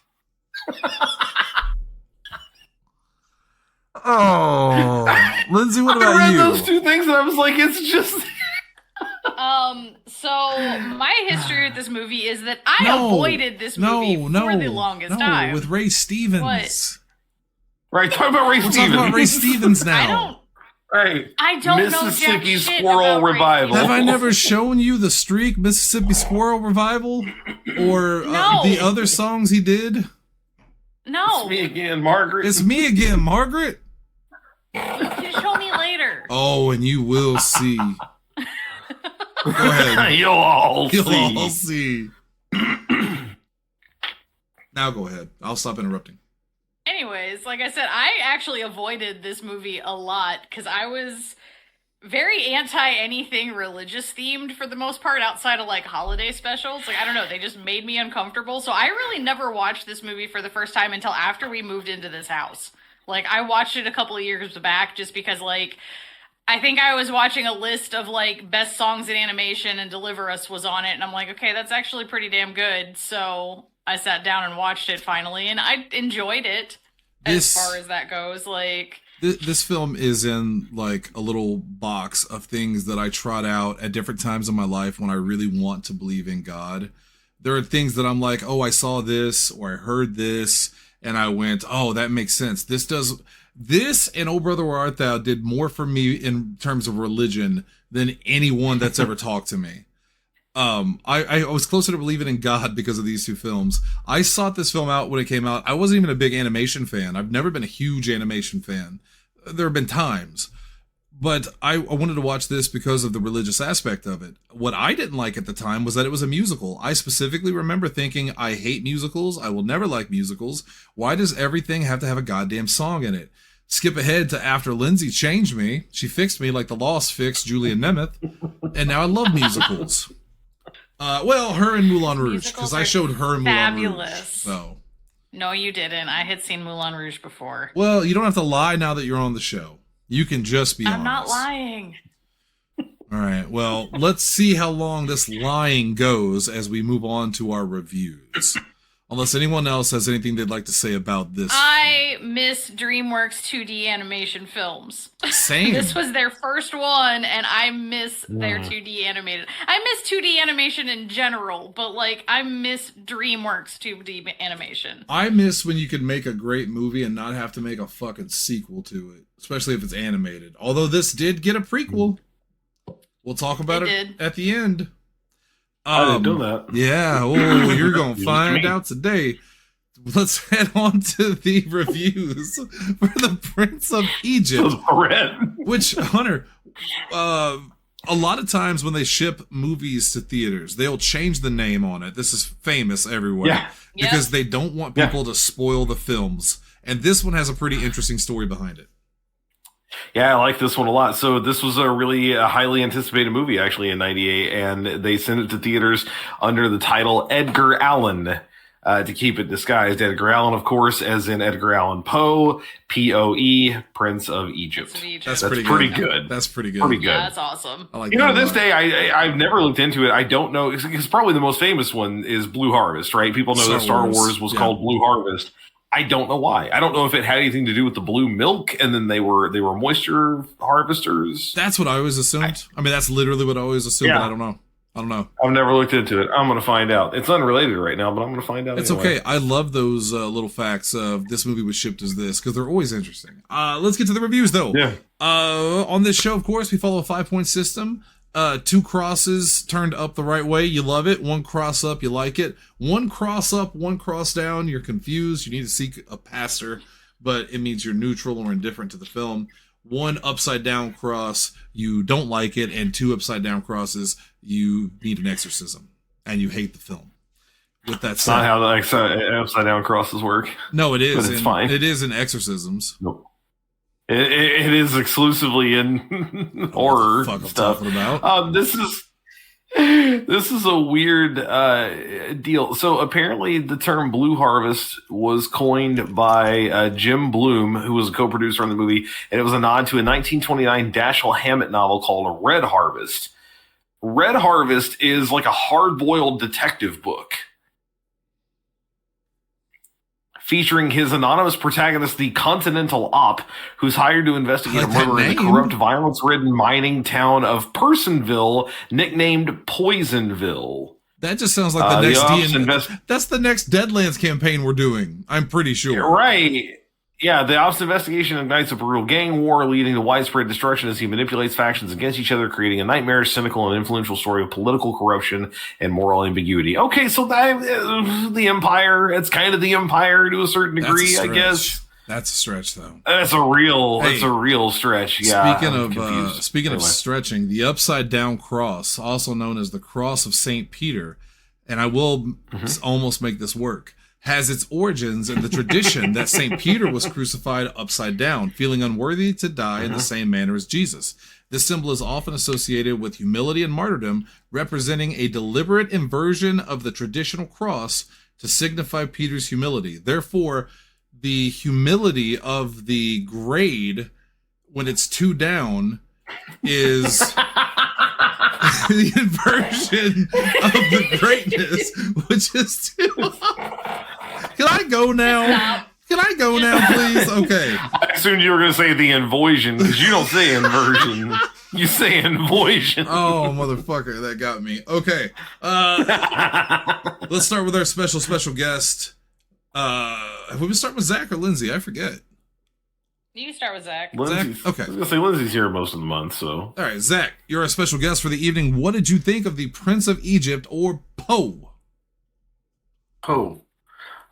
Oh, Lindsay, what about I read you? those two things and I was like, it's just... So my history with this movie is that I avoided this movie for the longest time. With Ray Stevens. What? Right, talk about Ray We're Stevens. talking about Ray Stevens now. Right. I don't know Mississippi jack shit Squirrel about Ray Revival. Have I never shown you the streak, Mississippi Squirrel Revival? Or No. the other songs he did? No. It's me again, Margaret. It's me again, Margaret. You can show me later. Oh, and you will see. Go ahead. You'll all You'll see. all see. Now go ahead. I'll stop interrupting. Anyways, like I said, I actually avoided this movie a lot because I was very anti anything religious themed for the most part, outside of holiday specials. I don't know, they just made me uncomfortable. So I really never watched this movie for the first time until after we moved into this house. I watched it a couple of years back just because I think I was watching a list of best songs in animation, and Deliver Us was on it, and I'm like, okay, that's actually pretty damn good. So I sat down and watched it finally, and I enjoyed it. As far as that goes, like this film is in like a little box of things that I trot out at different times in my life when I really want to believe in God. There are things that I'm like, oh, I saw this or I heard this, and I went, oh, that makes sense. This and Oh Brother Where Art Thou did more for me in terms of religion than anyone that's ever talked to me. I was closer to believing in God because of these two films. I sought this film out when it came out. I wasn't even a big animation fan. I've never been a huge animation fan. There have been times. But I wanted to watch this because of the religious aspect of it. What I didn't like at the time was that it was a musical. I specifically remember thinking, I hate musicals. I will never like musicals. Why does everything have to have a goddamn song in it? Skip ahead to after Lindsay changed me. She fixed me like The Lost fixed Julia Nemeth. And now I love musicals. Well, her and Moulin Rouge, because I showed her in Moulin Rouge. Fabulous. So. No, you didn't. I had seen Moulin Rouge before. Well, you don't have to lie now that you're on the show. You can just be honest. I'm not lying. All right. Well, let's see how long this lying goes as we move on to our reviews. Unless anyone else has anything they'd like to say about this. I miss DreamWorks 2D animation films. Same. This was their first one, and I miss their 2D animated. I miss 2D animation in general, but like I miss DreamWorks 2D animation. I miss when you could make a great movie and not have to make a fucking sequel to it, especially if it's animated. Although this did get a prequel. We'll talk about it at the end. I didn't know that. Yeah, oh, you're going to find out today. Let's head on to the reviews for The Prince of Egypt. Which, Hunter, a lot of times when they ship movies to theaters, they'll change the name on it. This is famous everywhere. Yeah. Because they don't want people to spoil the films. And this one has a pretty interesting story behind it. Yeah, I like this one a lot. So this was a really highly anticipated movie, actually, in '98, and they sent it to theaters under the title Edgar Allan to keep it disguised. Edgar Allan, of course, as in Edgar Allan Poe, Poe, Prince of Egypt. That's pretty good. That's pretty good. Pretty good. Yeah, that's awesome. I like to this day, I've never looked into it. I don't know, because probably the most famous one is Blue Harvest, right? People know that Star Wars was called Blue Harvest. I don't know why. I don't know if it had anything to do with the blue milk, and then they were moisture harvesters. That's what I always assumed. I mean, that's literally what I always assumed. But I don't know. I've never looked into it. I'm going to find out. It's unrelated right now, but I'm going to find out. It's anyway. okay. I love those little facts of this movie was shipped as this because they're always interesting. Let's get to the reviews, though. Yeah. On this show, of course, we follow a 5-point system. 2 crosses turned up the right way, you love it. 1 cross up, you like it. 1 cross up, 1 cross down, you're confused. You need to seek a pastor, but it means you're neutral or indifferent to the film. 1 upside down cross, you don't like it, and 2 upside down crosses, you need an exorcism and you hate the film. With that said, not how the upside down crosses work. No, it is. But it's fine. It is in exorcisms. Nope. It is exclusively in horror stuff. About. This is a weird deal. So apparently, the term "Blue Harvest" was coined by Jim Bloom, who was a co-producer on the movie, and it was a nod to a 1929 Dashiell Hammett novel called "Red Harvest." Red Harvest is like a hard-boiled detective book, featuring his anonymous protagonist, the Continental Op, who's hired to investigate a murder in the corrupt, violence-ridden mining town of Personville, nicknamed Poisonville. That just sounds like the next that's the next Deadlands campaign we're doing, I'm pretty sure. Right. Yeah, the Ops investigation ignites a brutal gang war, leading to widespread destruction as he manipulates factions against each other, creating a nightmarish, cynical, and influential story of political corruption and moral ambiguity. Okay, so the Empire, it's kind of the Empire to a certain degree, I guess. That's a stretch, though. That's a real stretch. Yeah. Speaking of stretching, the upside down cross, also known as the Cross of St. Peter, and I will almost make this work, has its origins in the tradition that St. Peter was crucified upside down, feeling unworthy to die in the same manner as Jesus. This symbol is often associated with humility and martyrdom, representing a deliberate inversion of the traditional cross to signify Peter's humility. Therefore, the humility of the grade, when it's 2 down, is the inversion of the greatness, which is too. Can I go now? Stop. Can I go now, please? Okay. I assumed you were going to say the invoision because you don't say inversion. You say invoision. Oh, motherfucker, that got me. Okay. Let's start with our special guest. Have we been starting with Zach or Lindsay? I forget. You can start with Zach. Lindsay's, Zach? Okay. I was going to say Lindsay's here most of the month, so. All right, Zach, you're our special guest for the evening. What did you think of the Prince of Egypt or Poe?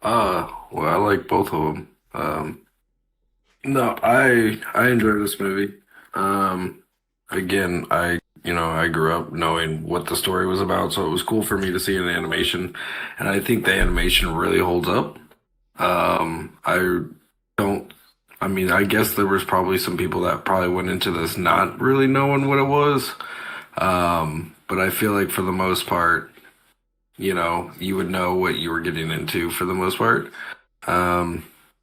Oh, well, I like both of them. No, I enjoyed this movie. Again, I grew up knowing what the story was about, so it was cool for me to see an animation, and I think the animation really holds up. I guess there was probably some people that probably went into this not really knowing what it was. But I feel like for the most part, you would know what you were getting into for the most part. I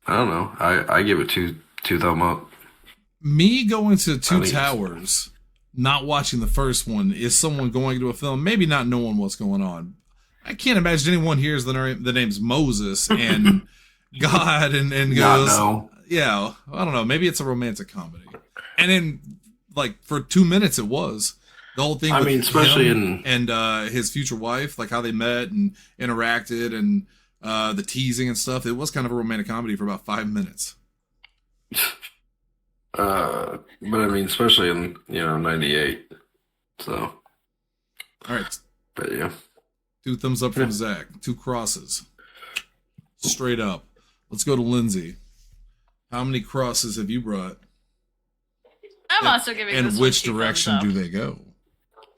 don't know. I give it two thumb up. Me going to Two think Towers, not watching the first one, is someone going to a film, maybe not knowing what's going on. I can't imagine anyone hears the name's Moses and God and goes, No. yeah, I don't know. Maybe it's a romantic comedy. And then, like, for 2 minutes it was. The whole thing with especially him and his future wife, like how they met and interacted and the teasing and stuff. It was kind of a romantic comedy for about 5 minutes. But especially in, 98. So, All right. but yeah. 2 thumbs up from Zach. 2 crosses. Straight up. Let's go to Lindsay. How many crosses have you brought? I'm also giving And this which one 2 direction thumbs do up. they go?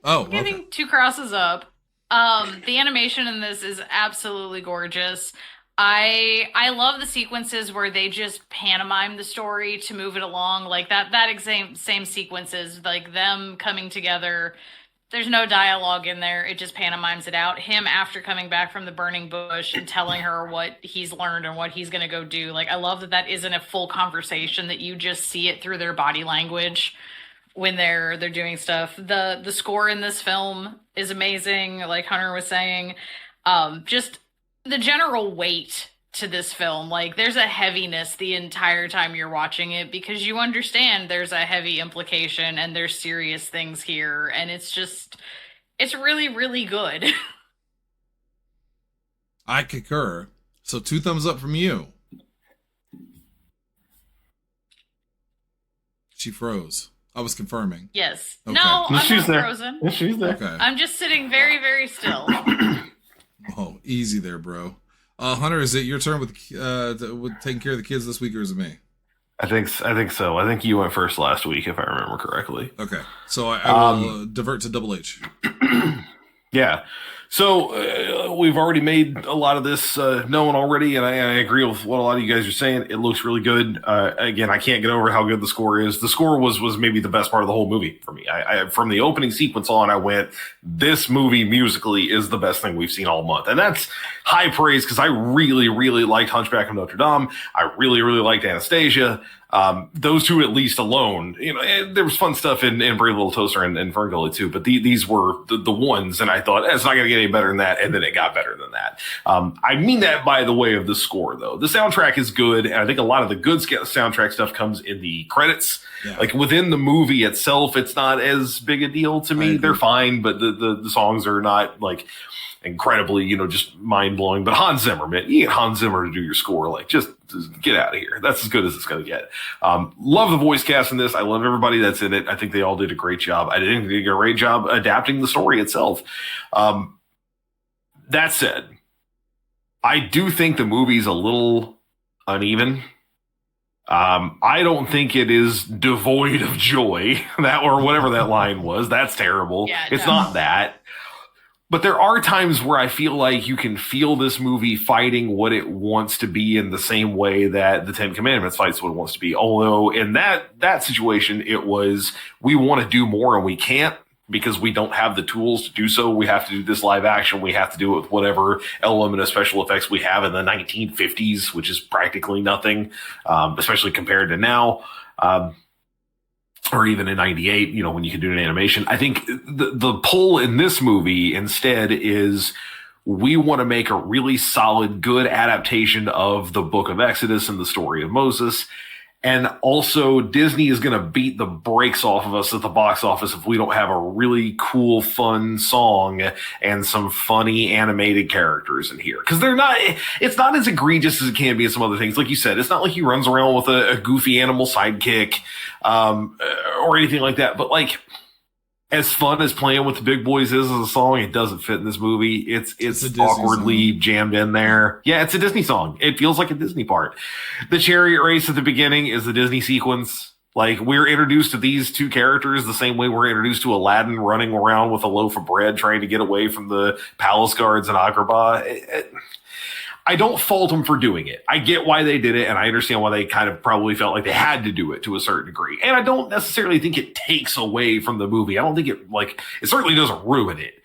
Oh, I'm giving okay. 2 crosses up. The animation in this is absolutely gorgeous. I love the sequences where they just pantomime the story to move it along. Like that same sequences, like them coming together. There's no dialogue in there. It just pantomimes it out. Him after coming back from the burning bush and telling her what he's learned and what he's going to go do. Like, I love that isn't a full conversation, that you just see it through their body language when they're doing stuff. The score in this film is amazing, like Hunter was saying. Just the general weight to this film, like there's a heaviness the entire time you're watching it because you understand there's a heavy implication and there's serious things here, and it's really, really good. I concur. So 2 thumbs up from you. She froze. I was confirming. Yes. Okay. No, I'm She's not there. frozen. She's there. Okay. I'm just sitting very, very still. Oh, easy there, bro. Hunter, is it your turn with taking care of the kids this week, or is it me? I think so. I think you went first last week, if I remember correctly. Okay. So I will divert to Double H. Yeah. So we've already made a lot of this known already, and I agree with what a lot of you guys are saying. It looks really good. Again, I can't get over how good the score is. The score was maybe the best part of the whole movie for me. I from the opening sequence on, I went, this movie musically is the best thing we've seen all month. And that's high praise because I really, really liked Hunchback of Notre Dame. I really, really liked Anastasia. Those 2 at least alone, there was fun stuff in Brave Little Toaster and Ferngully too, but these were the ones, and I thought it's not going to get any better than that, and then it got better than that. I mean that by the way of the score, though. The soundtrack is good, and I think a lot of the good soundtrack stuff comes in the credits. Yeah. Like within the movie itself, it's not as big a deal to me. They're fine, but the songs are not like incredibly, just mind blowing. But Hans Zimmer, man, you get Hans Zimmer to do your score, like just get out of here. That's as good as it's going to get. Love the voice cast in this. I love everybody that's in it. I think they all did a great job. I think they did a great job adapting the story itself. That said, I do think the movie's a little uneven. I don't think it is devoid of joy, that or whatever that line was. That's terrible. Yeah, it's no. not that. But there are times where I feel like you can feel this movie fighting what it wants to be in the same way that the Ten Commandments fights what it wants to be. Although in that situation, it was, we want to do more and we can't because we don't have the tools to do so. We have to do this live action. We have to do it with whatever element of special effects we have in the 1950s, which is practically nothing, especially compared to now. or even in 98, when you could do an animation. I think the pull in this movie instead is we want to make a really solid, good adaptation of the Book of Exodus and the story of Moses. And also, Disney is going to beat the brakes off of us at the box office if we don't have a really cool, fun song and some funny animated characters in here. Because it's not as egregious as it can be in some other things. Like you said, it's not like he runs around with a goofy animal sidekick or anything like that. But like, as fun as Playing with the Big Boys is as a song, it doesn't fit in this movie. It's awkwardly jammed in there. Yeah, it's a Disney song. It feels like a Disney part. The chariot race at the beginning is the Disney sequence. Like, we're introduced to these two characters the same way we're introduced to Aladdin running around with a loaf of bread trying to get away from the palace guards in Agrabah. I don't fault them for doing it. I get why they did it, and I understand why they kind of probably felt like they had to do it to a certain degree. And I don't necessarily think it takes away from the movie. I don't think it certainly doesn't ruin it.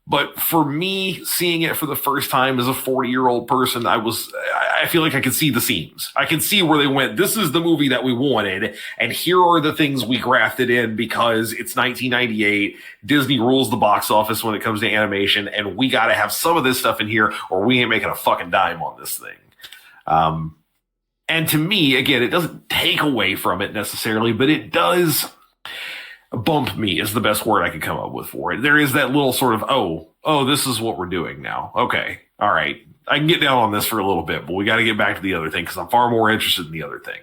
But for me, seeing it for the first time as a 40-year-old person, I feel like I could see the seams. I can see where they went, this is the movie that we wanted, and here are the things we grafted in because it's 1998. Disney rules the box office when it comes to animation, and we got to have some of this stuff in here or we ain't making a fucking dime on this thing. And to me, again, it doesn't take away from it necessarily, but it does bump me is the best word I could come up with for it. There is that little sort of, oh, this is what we're doing now. Okay. All right. I can get down on this for a little bit, but we got to get back to the other thing because I'm far more interested in the other thing.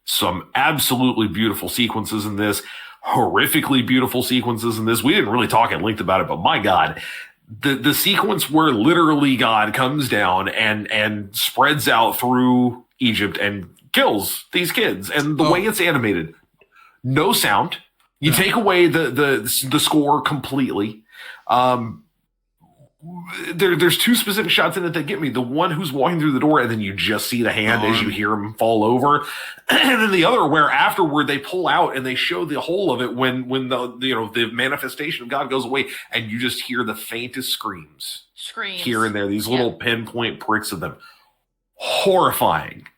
Some absolutely beautiful sequences in this, horrifically beautiful sequences in this. We didn't really talk at length about it, but my God, the sequence where literally God comes down and spreads out through Egypt and kills these kids. And the way it's animated, no sound. You take away the score completely. There's two specific shots in it that get me. The one who's walking through the door, and then you just see the hand as you hear him fall over, and then the other where afterward they pull out and they show the whole of it when the manifestation of God goes away, and you just hear the faintest screams here and there. These little pinpoint pricks of them, horrifying.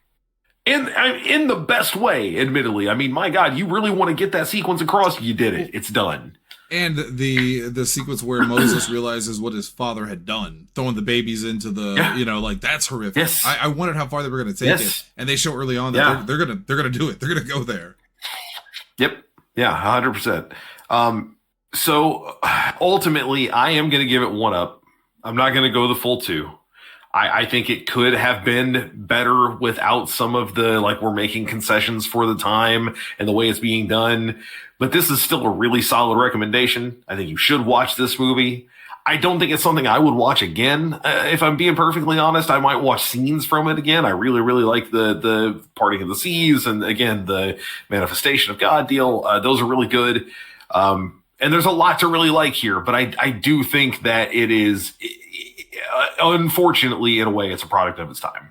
In the best way, admittedly. I mean, my God, you really want to get that sequence across? You did it. It's done. And the sequence where Moses realizes what his father had done, throwing the babies into the, that's horrific. Yes. I wondered how far they were going to take it, and they show early on that they're gonna do it. They're gonna go there. Yep. Yeah. 100%. So ultimately, I am going to give it 1 up. I'm not going to go the full 2. I think it could have been better without some of the, we're making concessions for the time and the way it's being done. But this is still a really solid recommendation. I think you should watch this movie. I don't think it's something I would watch again. If I'm being perfectly honest, I might watch scenes from it again. I really, really like the parting of the seas and, again, the manifestation of God deal. Those are really good. And there's a lot to really like here. But I do think that it is... unfortunately, in a way, it's a product of its time.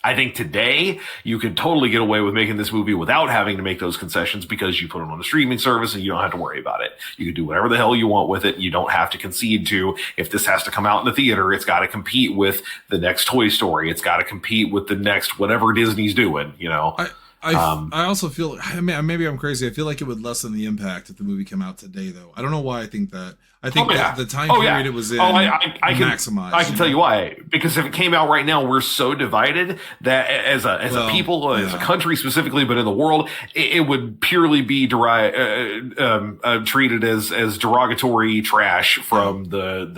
I think today you could totally get away with making this movie without having to make those concessions because you put it on a streaming service and you don't have to worry about it. You can do whatever the hell you want with it. You don't have to concede to, if this has to come out in the theater, it's got to compete with the next Toy Story. It's got to compete with the next whatever Disney's doing, I also feel, maybe I'm crazy. I feel like it would lessen the impact if the movie came out today, though. I don't know why I think that. I think that the time period it was in maximized. I can tell you why. Because if it came out right now, we're so divided that as a people, as a country specifically, but in the world, it would purely be treated as derogatory trash from the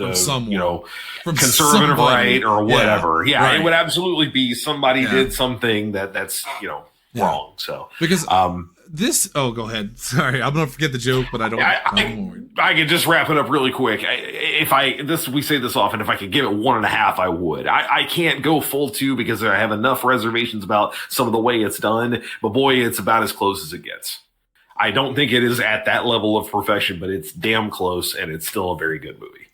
from conservative right or whatever. Yeah, right. It would absolutely be somebody did something that's wrong. So because this. Oh, go ahead. Sorry, I'm gonna forget the joke, but I don't. I could just wrap it up really quick. We say this often. If I could give it 1.5, I would. I can't go full 2 because I have enough reservations about some of the way it's done. But boy, it's about as close as it gets. I don't think it is at that level of perfection, but it's damn close, and it's still a very good movie.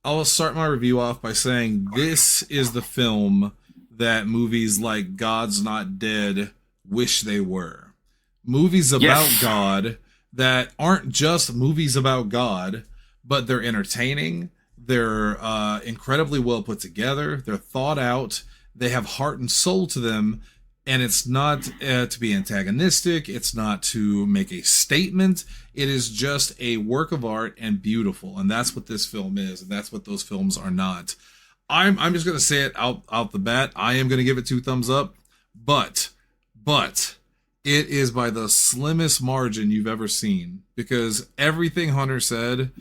I'll start my review off by saying this is the film that movies like God's Not Dead wish they were. Movies about God that aren't just movies about God, but they're entertaining, they're incredibly well put together, they're thought out, they have heart and soul to them, And it's not to be antagonistic. It's not to make a statement. It is just a work of art and beautiful. And that's what this film is. And that's what those films are not. I'm just going to say it out the bat. I am going to give it 2 thumbs up. But it is by the slimmest margin you've ever seen. Because everything Hunter said,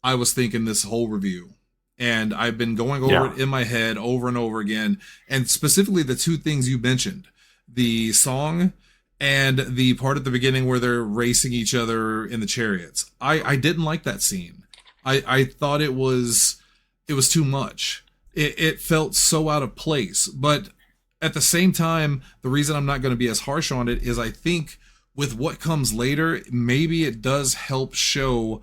I was thinking this whole review. And I've been going over it in my head over and over again. And specifically the 2 things you mentioned. The song and the part at the beginning where they're racing each other in the chariots. I didn't like that scene. I thought it was too much. It felt so out of place. But at the same time, the reason I'm not going to be as harsh on it is I think with what comes later, maybe it does help show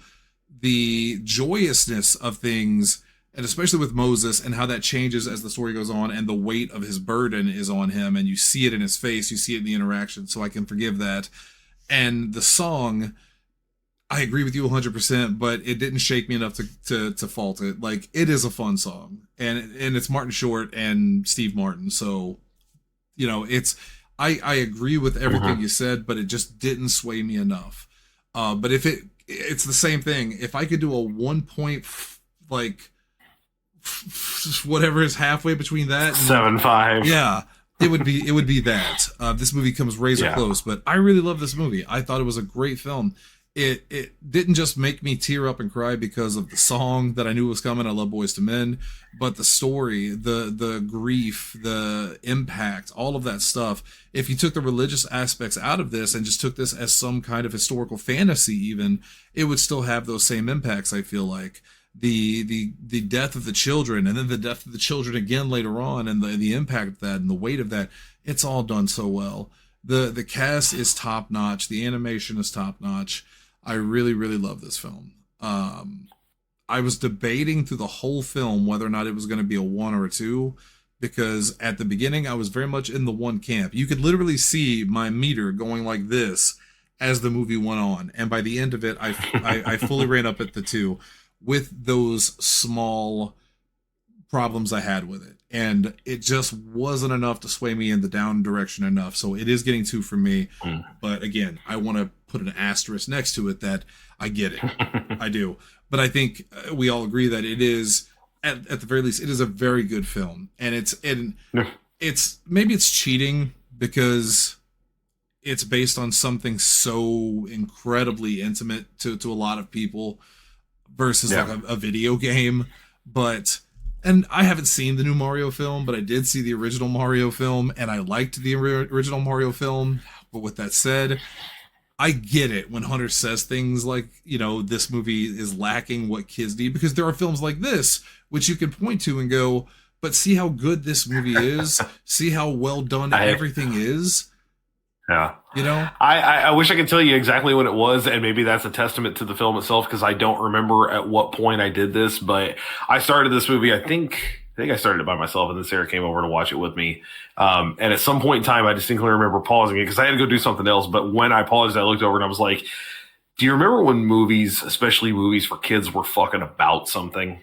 the joyousness of things, and especially with Moses and how that changes as the story goes on and the weight of his burden is on him and you see it in his face, you see it in the interaction, so I can forgive that. And the song, I agree with you 100%, but it didn't shake me enough to fault it. Like, it is a fun song, and it's Martin Short and Steve Martin, so, you know, I agree with everything you said, but it just didn't sway me enough. But if it's the same thing. If I could do a 1 point, like, whatever is halfway between that 7.5. Yeah, it would be that. This movie comes razor close, but I really love this movie. I thought it was a great film. It didn't just make me tear up and cry because of the song that I knew was coming. I love Boyz II Men, but the story, the grief, the impact, all of that stuff. If you took the religious aspects out of this and just took this as some kind of historical fantasy, even, it would still have those same impacts. I feel like. The death of the children, and then the death of the children again later on, and the impact of that and the weight of that, it's all done so well. The cast is top notch, the animation is top notch. I really, really love this film. I was debating through the whole film whether or not it was going to be a 1 or a 2, because at the beginning I was very much in the 1 camp. You could literally see my meter going like this as the movie went on, and by the end of it, I fully ran up at the 2. With those small problems I had with it. And it just wasn't enough to sway me in the down direction enough. So it is getting 2 from me. But again, I want to put an asterisk next to it that I get it. I do. But I think we all agree that it is, at the very least, it is a very good film. And it's maybe it's cheating because it's based on something so incredibly intimate to a lot of people. Versus like a video game, and I haven't seen the new Mario film, but I did see the original Mario film, and I liked the original Mario film. But with that said, I get it when Hunter says things like, you know, this movie is lacking what kids need, because there are films like this which you can point to and go, but see how good this movie is, see how well done everything is. Yeah. You know, I wish I could tell you exactly what it was, and maybe that's a testament to the film itself, because I don't remember at what point I did this, but I started this movie, I think I started it by myself, and then Sarah came over to watch it with me. And at some point in time, I distinctly remember pausing it because I had to go do something else. But when I paused, I looked over and I was like, do you remember when movies, especially movies for kids, were fucking about something?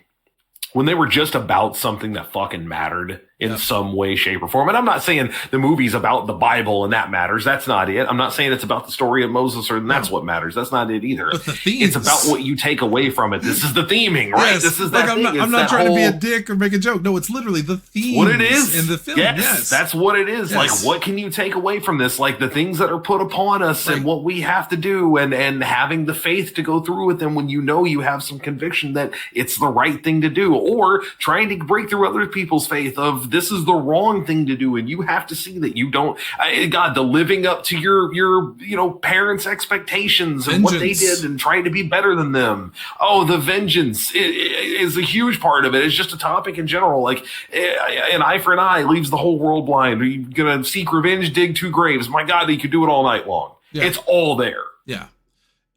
When they were just about something that fucking mattered in some way, shape, or form. And I'm not saying the movie's about the Bible and that matters. That's not it. I'm not saying it's about the story of Moses and that's what matters. That's not it either. But the themes. It's about what you take away from it. This is the theming, right? Yes. This is like that I'm not trying to be a dick or make a joke. No, it's literally the themes what it is in the film. Yes, that's what it is. Yes. Like, what can you take away from this? Like the things that are put upon us and what we have to do, and having the faith to go through with them when you know you have some conviction that it's the right thing to do, or trying to break through other people's faith of this is the wrong thing to do, and you have to see that you don't. God, the living up to your parents' expectations and what they did and trying to be better than them. Oh, the vengeance is a huge part of it. It's just a topic in general. Like an eye for an eye leaves the whole world blind. Are you gonna seek revenge? Dig 2 graves. My God, you could do it all night long. Yeah. It's all there. Yeah,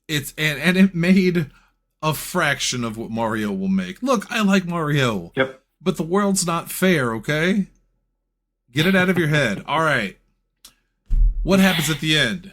it's and it made a fraction of what Mario will make. Look, I like Mario. Yep. But the world's not fair, okay? Get it out of your head. All right. What happens at the end?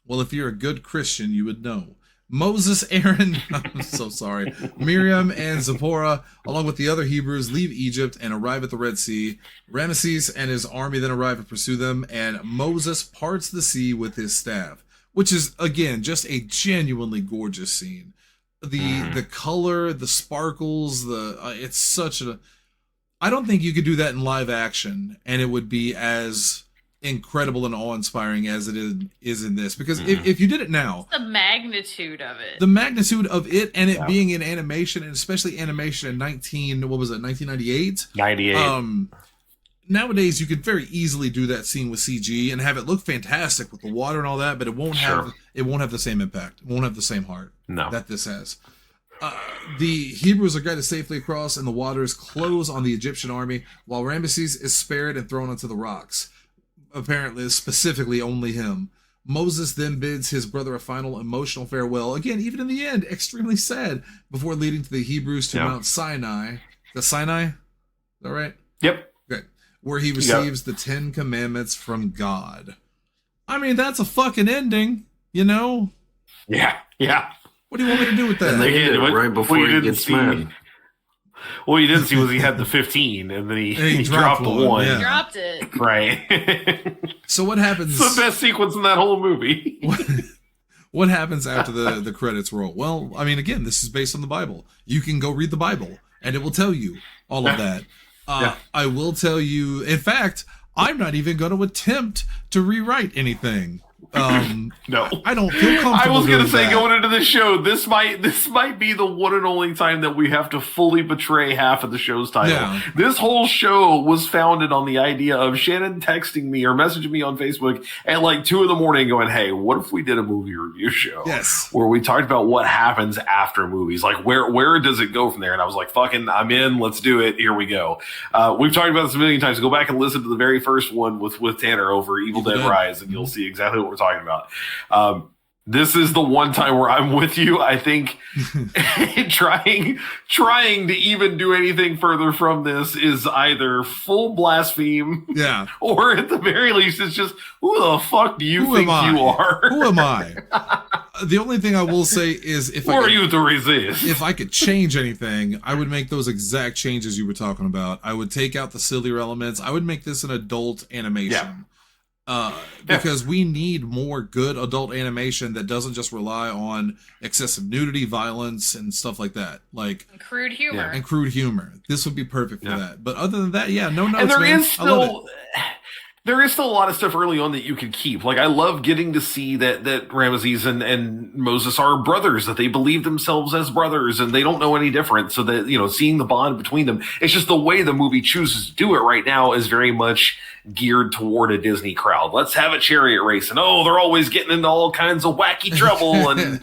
Well, if you're a good Christian, you would know. Moses, Aaron, I'm so sorry, Miriam, and Zipporah, along with the other Hebrews, leave Egypt and arrive at the Red Sea. Ramesses and his army then arrive and pursue them, and Moses parts the sea with his staff, which is, again, just a genuinely gorgeous scene. The color, the sparkles, it's such a... I don't think you could do that in live action, and it would be as incredible and awe-inspiring as it is in this. Because if you did it now... The magnitude of it. The magnitude of it and it being in animation, and especially animation in 1998? 98. Nowadays, you could very easily do that scene with CG and have it look fantastic with the water and all that, but it won't have the same impact. It won't have the same heart that this has. The Hebrews are guided safely across, and the waters close on the Egyptian army, while Ramesses is spared and thrown onto the rocks. Apparently, specifically only him. Moses then bids his brother a final emotional farewell. Again, even in the end, extremely sad, before leading to the Hebrews to Mount Sinai. The Sinai? Is that right? Yep. Okay. Where he receives the 10 Commandments from God. I mean, that's a fucking ending, you know? Yeah. What do you want me to do with that? And they did it right before he gets mad. What you didn't see was he had the 15, and then he dropped the 1. Yeah. He dropped it. Right. So what happens? It's the best sequence in that whole movie. What happens after the credits roll? Well, I mean, again, this is based on the Bible. You can go read the Bible, and it will tell you all of that. I will tell you, in fact, I'm not even going to attempt to rewrite anything. No, I don't feel comfortable. I was going to say, that. going into the show, this might be the one and only time that we have to fully betray half of the show's title. Yeah. This whole show was founded on the idea of Shannon texting me or messaging me on Facebook at like 2 a.m. going, "Hey, what if we did a movie review show? Yes, where we talked about what happens after movies, like where does it go from there?" And I was like, "Fucking, I'm in. Let's do it. Here we go." We've talked about this a million times. Go back and listen to the very first one with Tanner over Evil Dead Rise, and you'll see exactly what we're talking about. This is the one time where I'm with you. I think trying to even do anything further from this is either full blaspheme, or at the very least, it's just, who the fuck do you think you are? Who am I? The only thing I will say is, who are you to resist? If I could change anything, I would make those exact changes you were talking about. I would take out the sillier elements. I would make this an adult animation. Because we need more good adult animation that doesn't just rely on excessive nudity, violence, and stuff like that. Like and crude humor. And crude humor. This would be perfect for that. But other than that, no notes, and there man. is still there is still a lot of stuff early on that you could keep. Like, I love getting to see that Ramesses and Moses are brothers, that they believe themselves as brothers and they don't know any different. So that, seeing the bond between them, it's just the way the movie chooses to do it right now is very much geared toward a Disney crowd. Let's have a chariot race, and they're always getting into all kinds of wacky trouble, and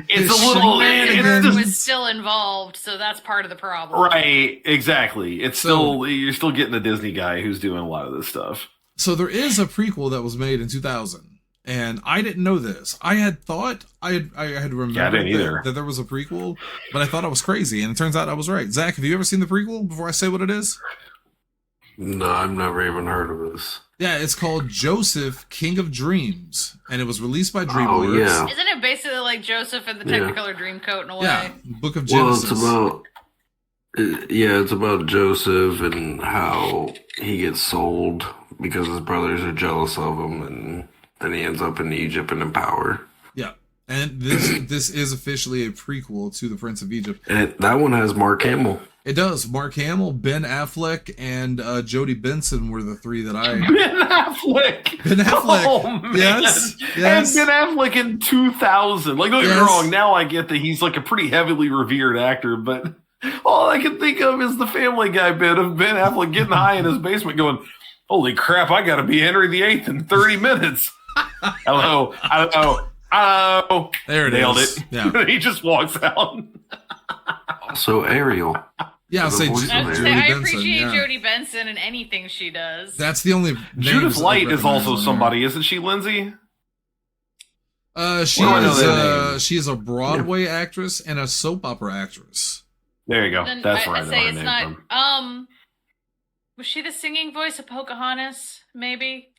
it's a little. It was still involved, so that's part of the problem. Right? Exactly. It's you're still getting a Disney guy who's doing a lot of this stuff. So there is a prequel that was made in 2000, and I didn't know this. I had thought I had remembered that there was a prequel, but I thought I was crazy, and it turns out I was right. Zach, have you ever seen the prequel? Before I say what it is. No, I've never even heard of this. Yeah, it's called Joseph, King of Dreams, and it was released by DreamWorks. Oh, yeah. Isn't it basically like Joseph and the Technicolor Dreamcoat in a way? Yeah, Book of Genesis. Well, it's about Joseph and how he gets sold because his brothers are jealous of him, and then he ends up in Egypt and in power. Yeah, and this is officially a prequel to The Prince of Egypt. And that one has Mark Hamill. It does. Mark Hamill, Ben Affleck, and Jodie Benson were the three that I... Ben Affleck! Ben Affleck! Oh, man. Yes. And Ben Affleck in 2000. Like, don't get me wrong, now I get that he's like a pretty heavily revered actor, but all I can think of is the Family Guy bit of Ben Affleck getting high in his basement going, "Holy crap, I gotta be Henry VIII in 30 minutes. Hello. There it Nailed is. it. Yeah. He just walks out. Also, Ariel. Yeah, I'll say I appreciate Jodie Benson and anything she does. That's the only. Judith Light is also somebody, isn't she, Lindsay? She is a Broadway actress and a soap opera actress. There you go. Then That's where I I'd know say her it's name not. from. Was she the singing voice of Pocahontas? Maybe.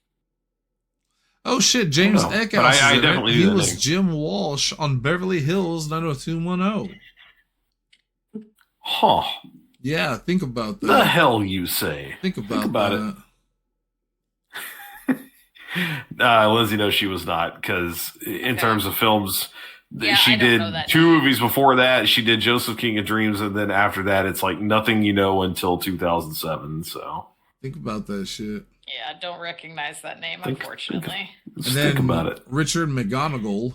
Oh shit, James I don't know, Eckhouse. but I is in it. definitely He knew that was name. Jim Walsh on Beverly Hills 90210. Huh. Yeah, think about The that. hell you say? Think about it. Lindsay knows she was not, because in terms of films, Yeah, she I don't did know that 2 name. movies before that. She did Joseph King of Dreams, and then after that, it's like Nothing You Know until 2007. So Think about that shit. Yeah, I don't recognize that name, Think- unfortunately. just And then think about it. Richard McGonigal,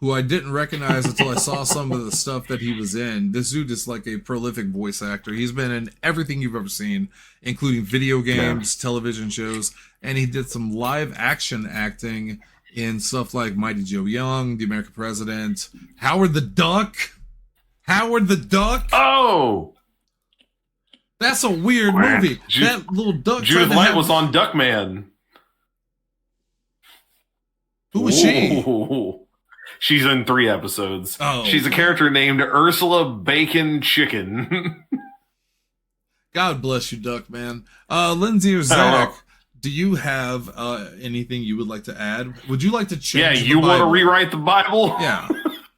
who I didn't recognize until I saw some of the stuff that he was in. This dude is like a prolific voice actor. He's been in everything you've ever seen, including video games, television shows, and he did some live action acting in stuff like Mighty Joe Young, The American President, Howard the Duck. Howard the Duck? Oh! That's a weird movie. Ju- That little duck. Judith tried to Light have- was on Duckman. Who was she? Ooh. She's in 3 episodes. Oh. She's a character named Ursula Bacon Chicken. God bless you, Duck Man. Lindsay or Zach, do you have anything you would like to add? Would you like to change? Yeah, the you want to Bible? rewrite the Bible? Yeah.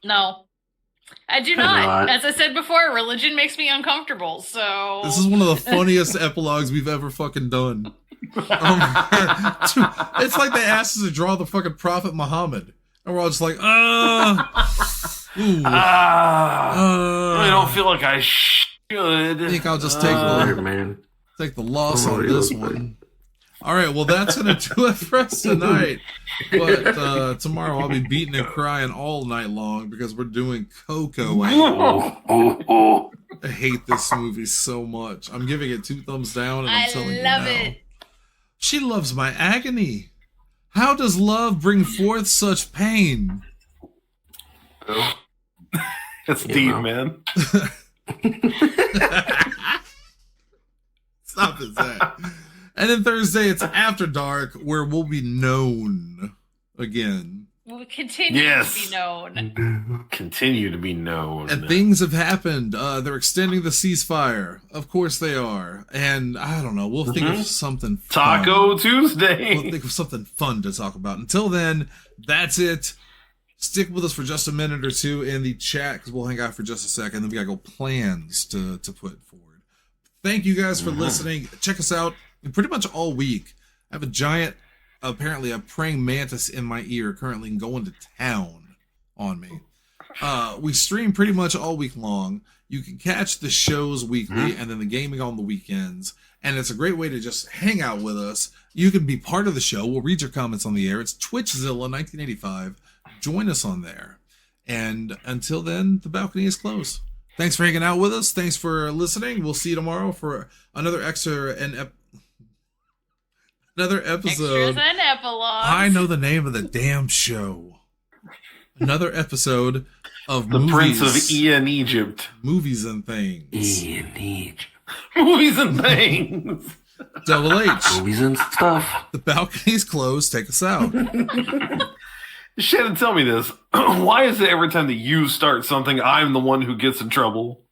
No. I do not. not. As I said before, religion makes me uncomfortable, so... This is one of the funniest epilogues we've ever fucking done. It's like they asked us to draw the fucking Prophet Muhammad. And we're all just like, ooh. I don't feel like I should. I think I'll just take Weird, the man. loss Oh, on you this look one. All right, well, that's going to do it for us tonight. But tomorrow I'll be beating and crying all night long because we're doing Coco. I hate this movie so much. I'm giving it 2 thumbs down, and I'm telling you now. love it. She loves my agony. How does love bring forth such pain? It's You deep, know. man. Stop it, Zach. And then Thursday, it's After Dark, where we'll be known again. Will continue Yes. to be known. Continue to be known. And things have happened. They're extending the ceasefire. Of course they are. And I don't know. We'll think of something fun. Taco Tuesday. We'll think of something fun to talk about. Until then, that's it. Stick with us for just a minute or two in the chat, because we'll hang out for just a second. Then we gotta go plans to put forward. Thank you guys for listening. Check us out pretty much all week. I have a giant, apparently a praying mantis in my ear currently going to town on me. We stream pretty much all week long. You can catch the shows weekly and then the gaming on the weekends. And it's a great way to just hang out with us. You can be part of the show. We'll read your comments on the air. It's Twitchzilla 1985. Join us on there. And until then, the balcony is closed. Thanks for hanging out with us. Thanks for listening. We'll see you tomorrow for another episode. Extras and epilogues. I know the name of the damn show. Another episode of The movies, Prince of Ian Egypt. movies and things. Movies and things. Double H. Movies and stuff. The balcony's closed. Take us out. Shannon, tell me this. Why is it every time that you start something, I'm the one who gets in trouble?